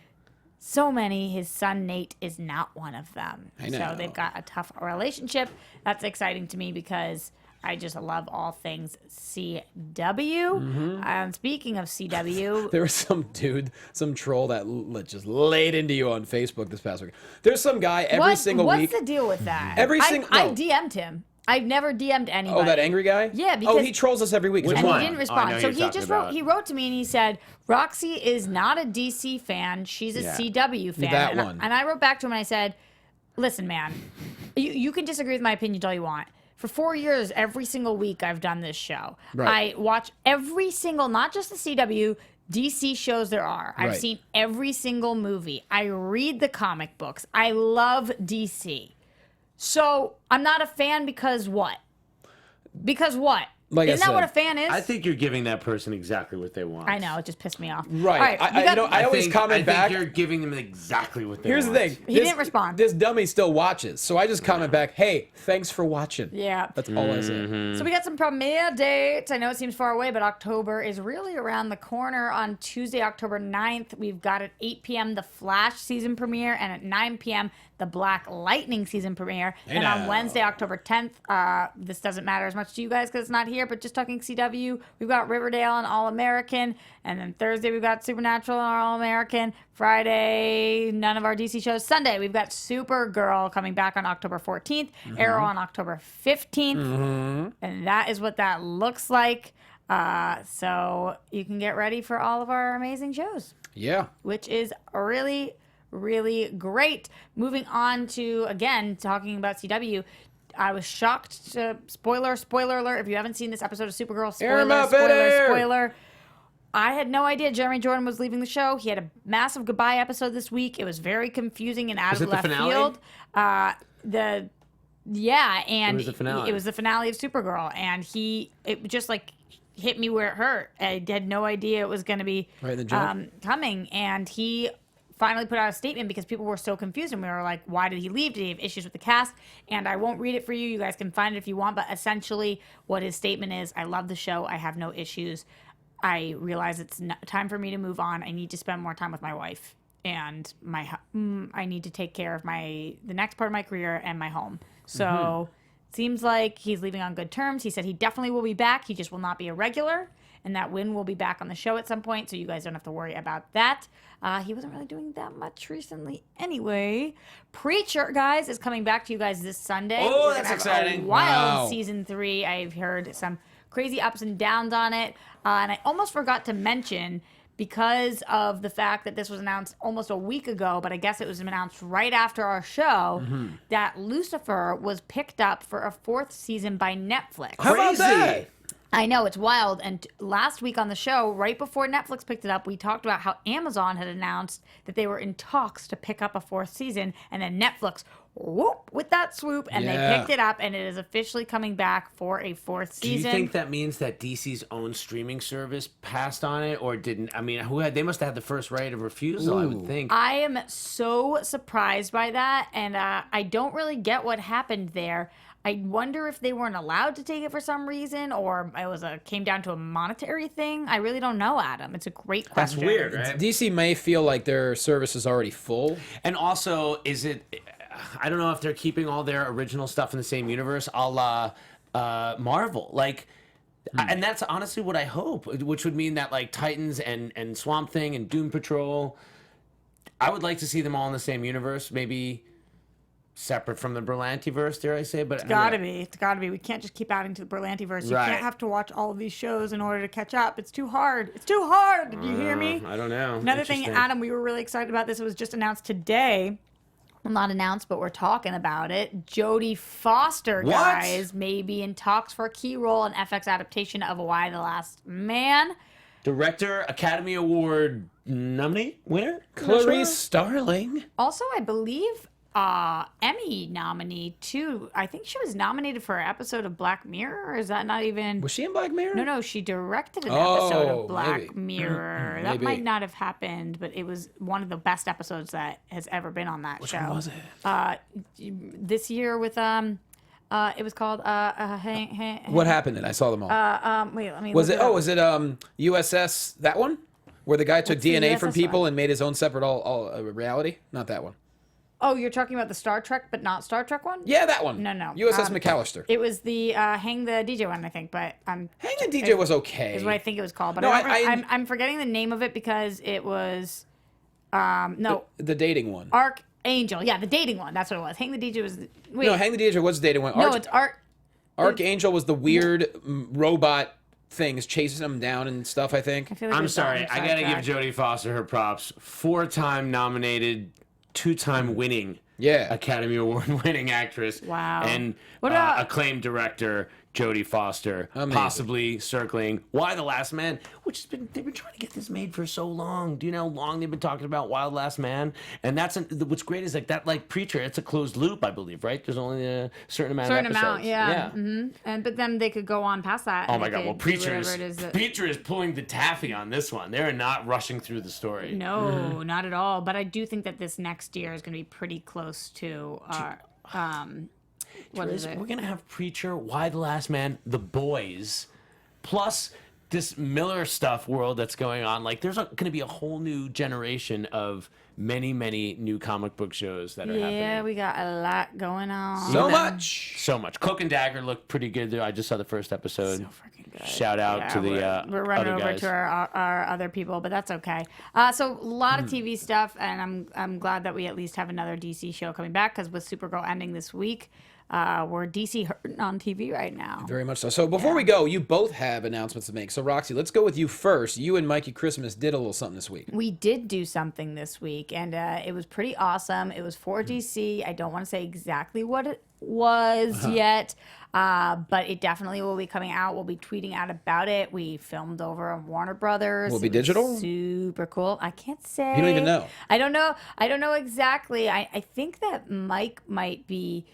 S4: so many, his son Nate is not one of them.
S1: I know.
S4: So they've got a tough relationship. That's exciting to me because I just love all things CW. Speaking of CW,
S1: There was some dude, some troll that just laid into you on Facebook this past week. There's some guy every single week.
S4: What's the deal with that?
S1: Every
S4: I
S1: no.
S4: DM'd him. I've never DM'd anybody.
S1: Oh, that angry guy?
S4: Yeah,
S1: Oh,
S4: because-
S1: he trolls us every week.
S5: Which
S4: And
S5: one?
S4: he didn't
S5: Oh, I
S4: respond.
S5: know
S4: So
S5: you're
S4: he
S5: talking
S4: just
S5: about.
S4: wrote. He wrote to me and he said, "Roxy is not a DC fan. She's a
S5: Yeah.
S4: CW fan."
S1: That
S4: and
S1: one.
S4: and I wrote back to him and I said, "Listen, man, you can disagree with my opinions all you want. For 4 years, every single week I've done this show.
S1: Right.
S4: I watch every single, not just the CW." DC shows there are. I've
S1: Right.
S4: seen every single movie. I read the comic books. I love DC. So I'm not a fan because what? Because what?
S1: Like I
S4: Isn't that what a
S1: said,
S4: fan is?
S5: I think you're giving that person exactly what they want.
S4: I know, it just pissed me off.
S1: Right.
S4: All right,
S1: I-
S4: you got-
S1: I always comment
S5: I
S1: back.
S5: think you're giving them exactly what they
S1: Here's the
S5: want.
S1: thing.
S4: He didn't respond.
S1: This dummy still watches. So I just comment back, hey, thanks for watching.
S4: Yeah.
S1: That's all I say.
S5: Mm-hmm.
S4: So we got some premiere dates. I know it seems far away, but October is really around the corner. On Tuesday, October 9th, we've got at 8 p.m. the Flash season premiere, and at 9 p.m. the Black Lightning season premiere. And on
S1: know.
S4: Wednesday, October 10th, this doesn't matter as much to you guys because it's not here, but just talking CW, we've got Riverdale and All American. And then Thursday, we've got Supernatural and All American. Friday, none of our DC shows. Sunday, we've got Supergirl coming back on October 14th, Arrow on October 15th. And that is what that looks like. So you can get ready for all of our amazing shows,
S1: Yeah.
S4: which is really, really great. Moving on to, again, talking about CW. I was shocked to, spoiler alert, if you haven't seen this episode of Supergirl,
S1: Air 'em
S4: spoiler,
S1: up,
S4: spoiler. I had no idea Jeremy Jordan was leaving the show. He had a massive goodbye episode this week. It was very confusing and out
S5: Was
S4: of
S5: it the
S4: left
S5: finale?
S4: field. Yeah, and
S5: It was the finale.
S4: it was the finale of Supergirl, and it just like hit me where it hurt. I had no idea it was going to be
S1: Right in the jump.
S4: coming, and he finally put out a statement because people were so confused, and we were like, why did he leave? Did he have issues with the cast? And I won't read it for you. You guys can find it if you want, but essentially what his statement is, I love the show. I have no issues. I realize it's time for me to move on. I need to spend more time with my wife, and I need to take care of the next part of my career and my home. So it seems like he's leaving on good terms. He said he definitely will be back. He just will not be a regular, and that Win will be back on the show at some point, so you guys don't have to worry about that. He wasn't really doing that much recently anyway. Preacher, guys, is coming back to you guys this Sunday.
S5: Oh,
S4: We're gonna
S5: that's
S4: have
S5: exciting.
S4: A wild
S1: Wow.
S4: season 3. I've heard some crazy ups and downs on it. And I almost forgot to mention, because of the fact that this was announced almost a week ago, but I guess it was announced right after our show, that Lucifer was picked up for a 4th season by Netflix.
S1: How about that?
S4: I know, it's wild. And last week on the show, right before Netflix picked it up, we talked about how Amazon had announced that they were in talks to pick up a 4th season, and then Netflix, whoop, with that swoop, and they
S1: Yeah.
S4: picked it up, and it is officially coming back for a 4th
S5: Do you
S4: season.
S5: think that means that DC's own streaming service passed on it, or didn't? I mean, they must have had the first right of refusal, I would think.
S4: I am so surprised by that, and I don't really get what happened there. I wonder if they weren't allowed to take it for some reason, or it came down to a monetary thing. I really don't know, Adam. It's a great
S5: That's
S4: question.
S5: weird, right?
S1: DC may feel like their service is already full.
S5: And also, I don't know if they're keeping all their original stuff in the same universe, a la Marvel. Like, and that's honestly what I hope, which would mean that like Titans and Swamp Thing and Doom Patrol, I would like to see them all in the same universe. Maybe separate from the Berlantiverse, dare I say? But
S4: It's gotta be. It's gotta be. We can't just keep adding to the Berlantiverse. You
S5: Right.
S4: can't have to watch all of these shows in order to catch up. It's too hard. It's too hard. Did you hear me?
S5: I don't know.
S4: Another thing,
S5: Interesting.
S4: Adam, we were really excited about this. It was just announced today. Well, not announced, but we're talking about it. Jodie Foster,
S5: What?
S4: guys, may be in talks for a key role in FX adaptation of Why the Last Man.
S5: Director, Academy Award nominee, winner?
S1: Clarice Starling.
S4: Also, I believe Emmy nominee too. I think she was nominated for an episode of Black Mirror. Or is that not even?
S1: Was she in Black Mirror?
S4: No, she directed an episode
S1: Oh,
S4: of Black
S1: maybe.
S4: Mirror. That
S1: Maybe.
S4: might not have happened, but it was one of the best episodes that has ever been on that show.
S1: Which one was it?
S4: This year with it was called
S1: What happened? I saw them all.
S4: wait, let me.
S1: Was
S4: look
S1: it? Oh, was it USS that one, where the guy took
S4: What's the
S1: DNA from
S4: USS
S1: people
S4: one?
S1: and made his own separate all reality? Not that one.
S4: Oh, you're talking about the Star Trek, but not Star Trek one?
S1: Yeah, that one.
S4: No.
S1: USS McAllister.
S4: It was the Hang the DJ one, I think, but
S1: Hang the DJ was okay.
S4: is what I think it was called. But
S1: No,
S4: I'm forgetting the name of it because it was no
S1: The dating one.
S4: Archangel. Yeah, the dating one. That's what it was. Hang the DJ was wait.
S1: No, Hang the DJ was the dating one.
S4: no, it's
S1: Archangel was the weird robot things chasing him down and stuff, I think.
S4: I feel like
S5: I'm
S4: it's on
S5: sorry. I gotta give
S4: Star Trek.
S5: Jodie Foster her props. 4-time nominated, 2-time winning.
S1: Yeah.
S5: Academy Award winning actress.
S4: Wow.
S5: And
S4: What about-
S5: acclaimed director Jodie Foster,
S1: Amazing.
S5: possibly circling Why the Last Man, which has been they've been trying to get this made for so long. Do you know how long they've been talking about Wild Last Man? And that's what's great is like Preacher. It's a closed loop, I believe, right? There's only a certain amount of episodes.
S4: yeah. And but then they could go on past that.
S5: Oh
S4: and
S5: my
S4: they
S5: God! Well,
S4: could do
S5: Preacher
S4: whatever it is that-
S5: is pulling the taffy on this one. They're not rushing through the story.
S4: No, not at all. But I do think that this next year is going to be pretty close to our. What is it?
S5: We're gonna have Preacher, Why the Last Man, The Boys, plus this Miller stuff world that's going on. Like, there's gonna be a whole new generation of many new comic book shows that are
S4: Yeah,
S5: happening.
S4: we got a lot going on.
S1: So much.
S5: So much. Cloak and Dagger looked pretty good there. I just saw the first episode.
S4: Freaking good.
S5: Shout out to the
S4: we're running
S5: other
S4: over
S5: guys.
S4: to our other people, but that's okay. So a lot of TV stuff, and I'm glad that we at least have another DC show coming back because with Supergirl ending this week, we're DC hurting on TV right now.
S1: Very much so. So before we go, you both have announcements to make. So Roxy, let's go with you first. You and Mikey Christmas did a little something this week.
S4: We did do something this week, and it was pretty awesome. It was for DC. I don't want to say exactly what it was yet, but it definitely will be coming out. We'll be tweeting out about it. We filmed over on Warner Brothers.
S1: Will it be
S4: It was
S1: digital?
S4: Super cool. I can't say.
S1: You don't even know.
S4: I don't know. I don't know exactly. I think that Mike might be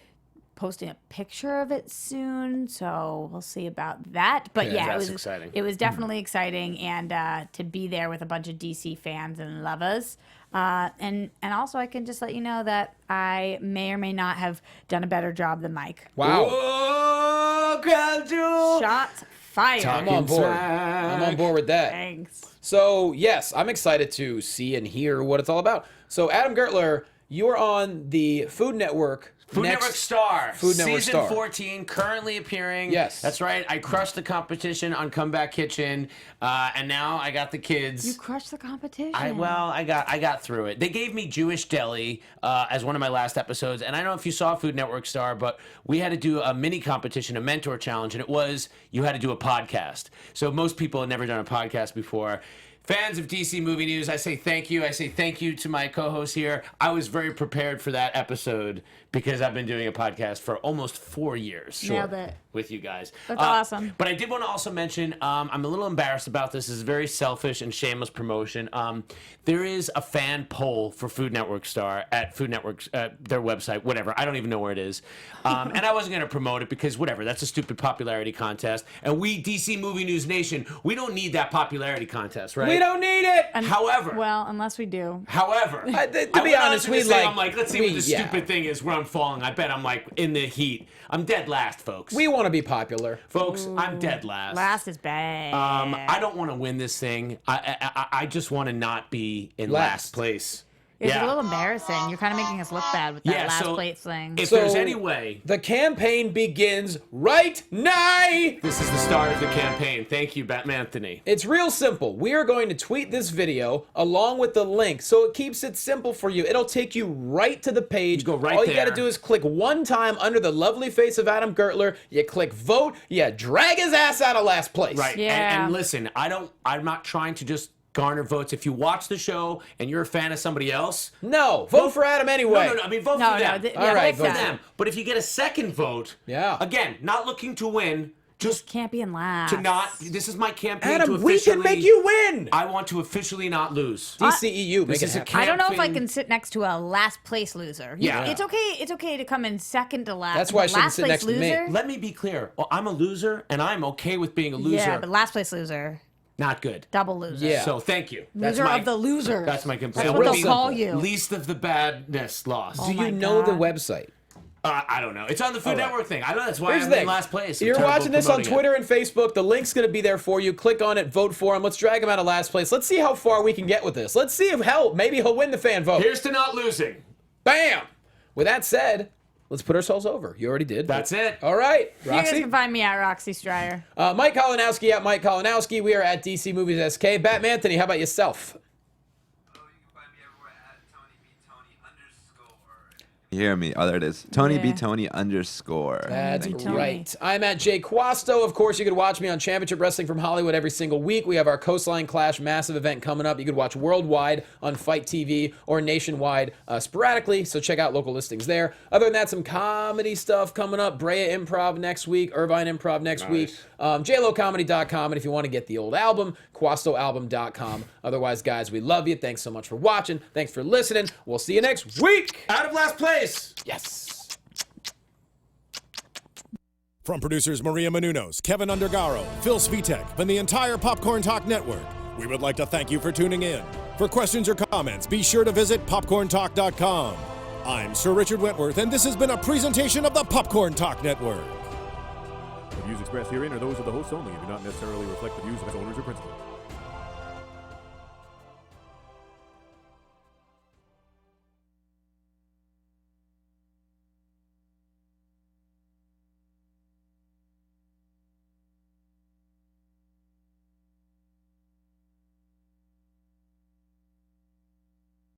S4: posting a picture of it soon, so we'll see about that. But yeah,
S5: that's
S4: it was
S5: exciting.
S4: It was definitely exciting, and to be there with a bunch of DC fans and lovers. And also, I can just let you know that I may or may not have done a better job than Mike.
S1: Wow.
S5: Oh, crowd jewel.
S4: Shots fired.
S1: I'm on board. I'm on board with that.
S4: Thanks.
S1: So, yes, I'm excited to see and hear what it's all about. So, Adam Gertler, you're on the Food Network.
S5: Food Network Star.
S1: Food Network
S5: Season
S1: Star.
S5: 14, currently appearing.
S1: Yes.
S5: That's right. I crushed the competition on Comeback Kitchen, and now I got the kids.
S4: You crushed the competition.
S5: I got through it. They gave me Jewish Deli as one of my last episodes, and I don't know if you saw Food Network Star, but we had to do a mini competition, a mentor challenge, and it was you had to do a podcast. So most people had never done a podcast before. Fans of DC Movie News, I say thank you. I say thank you to my co-host here. I was very prepared for that episode because I've been doing a podcast for almost 4 years.
S4: Nailed it.
S5: With you guys.
S4: That's awesome.
S5: But I did want to also mention, I'm a little embarrassed about this. This is very selfish and shameless promotion. There is a fan poll for Food Network Star at Food Network's their website, whatever. I don't even know where it is. And I wasn't going to promote it because whatever. That's a stupid popularity contest. And we, DC Movie News Nation, we don't need that popularity contest, right?
S1: We don't need it.
S5: However,
S4: Well, unless we do.
S5: However,
S1: To
S5: I
S1: be
S5: went on
S1: honest,
S5: to
S1: we
S5: this thing,
S1: like.
S5: I'm like, let's see what the
S1: yeah.
S5: stupid thing is where I'm falling. I bet I'm like in the heat. I'm dead last, folks.
S1: We want to be popular.
S5: Folks, I'm dead last.
S4: Last is bad.
S5: I don't want to win this thing. I just want to not be in last place.
S4: It's
S5: Yeah.
S4: a little embarrassing. You're kind of making us look bad with that
S5: Yeah,
S4: last
S5: so
S4: place thing.
S5: If
S1: So-
S5: there's any way,
S1: The campaign begins right now.
S5: this is the start of the campaign. Thank you, Batman Anthony.
S1: It's real simple. We are going to tweet this video along with the link, so it keeps it simple for you. It'll take you right to the page.
S5: You go right
S1: All you got to
S5: there.
S1: do is click one time under the lovely face of Adam Gertler. You click vote. You drag his ass out of last place.
S5: Right.
S4: Yeah.
S5: And listen, I'm not trying to just garner votes. If you watch the show and you're a fan of somebody else,
S1: No, vote for Adam anyway.
S5: no. I mean, vote
S4: No,
S5: for
S4: no,
S5: them.
S4: th-
S1: All
S4: yeah,
S1: right,
S4: vote
S1: vote
S4: for
S1: for
S4: them.
S5: But if you get a second vote,
S1: Yeah.
S5: again, not looking to win, just
S4: Can't be in last.
S5: to not. This is my campaign to
S1: Adam,
S5: officially.
S1: we can make you win.
S5: I want to officially not lose.
S1: DCEU, make
S5: This
S1: it
S5: is a
S1: happen.
S5: camp
S4: I don't know if I
S5: thing.
S4: can sit next to a last place loser.
S5: Yeah.
S4: It's okay. It's okay to come in second to last.
S1: That's why I
S4: but
S1: shouldn't
S4: last
S1: sit
S4: place
S1: next to me.
S4: loser.
S5: Let me be clear. Well, I'm a loser, and I'm okay with being a loser.
S4: Yeah, but last place loser,
S5: Not good.
S4: double loser.
S1: Yeah.
S5: So thank you.
S4: Loser of the losers.
S5: That's my complaint.
S4: That's
S5: I
S4: what
S5: wanna
S4: they'll
S5: be
S4: call you.
S5: Least of the badness lost.
S1: Do
S4: my
S1: you know the
S4: God.
S1: website?
S5: I don't know. It's on the Food
S1: right.
S5: Network thing. I know that's why
S1: Here's
S5: I'm
S1: the
S5: in
S1: thing.
S5: last place. I'm
S1: You're
S5: terrible
S1: watching this on
S5: promoting it.
S1: Twitter and Facebook. The link's going to be there for you. Click on it, vote for him. Let's drag him out of last place. Let's see how far we can get with this. Let's see if, hell, maybe he'll win the fan vote.
S5: Here's to not losing.
S1: Bam! With that said, let's put ourselves over. You already did.
S5: That's it.
S1: All right,
S4: You guys
S1: Roxy.
S4: can find me at Roxy Stryer.
S1: Mike Kalinowski at Mike Kalinowski. We are at DC Movies SK. Batman Anthony, how about yourself?
S6: You hear me? Oh, there it is. Tony B.
S4: Yeah.
S6: Tony _
S1: That's
S6: Thank you.
S4: Tony.
S1: right. I'm at Jay Quasto. Of course, you can watch me on Championship Wrestling from Hollywood every single week. We have our Coastline Clash massive event coming up. You can watch worldwide on Fight TV or nationwide sporadically, so check out local listings there. Other than that, some comedy stuff coming up. Brea Improv next week, Irvine Improv next week, jlocomedy.com, and if you want to get the old album, QuastoAlbum.com. Otherwise, guys, we love you. Thanks so much for watching. Thanks for listening. We'll see you next week.
S5: Out of last place.
S1: Yes.
S2: From producers Maria Menounos, Kevin Undergaro, Phil Svitek, and the entire Popcorn Talk Network, we would like to thank you for tuning in. For questions or comments, be sure to visit popcorntalk.com. I'm Sir Richard Wentworth, and this has been a presentation of the Popcorn Talk Network.
S8: The views expressed herein are those of the hosts only and do not necessarily reflect the views of its owners or principals.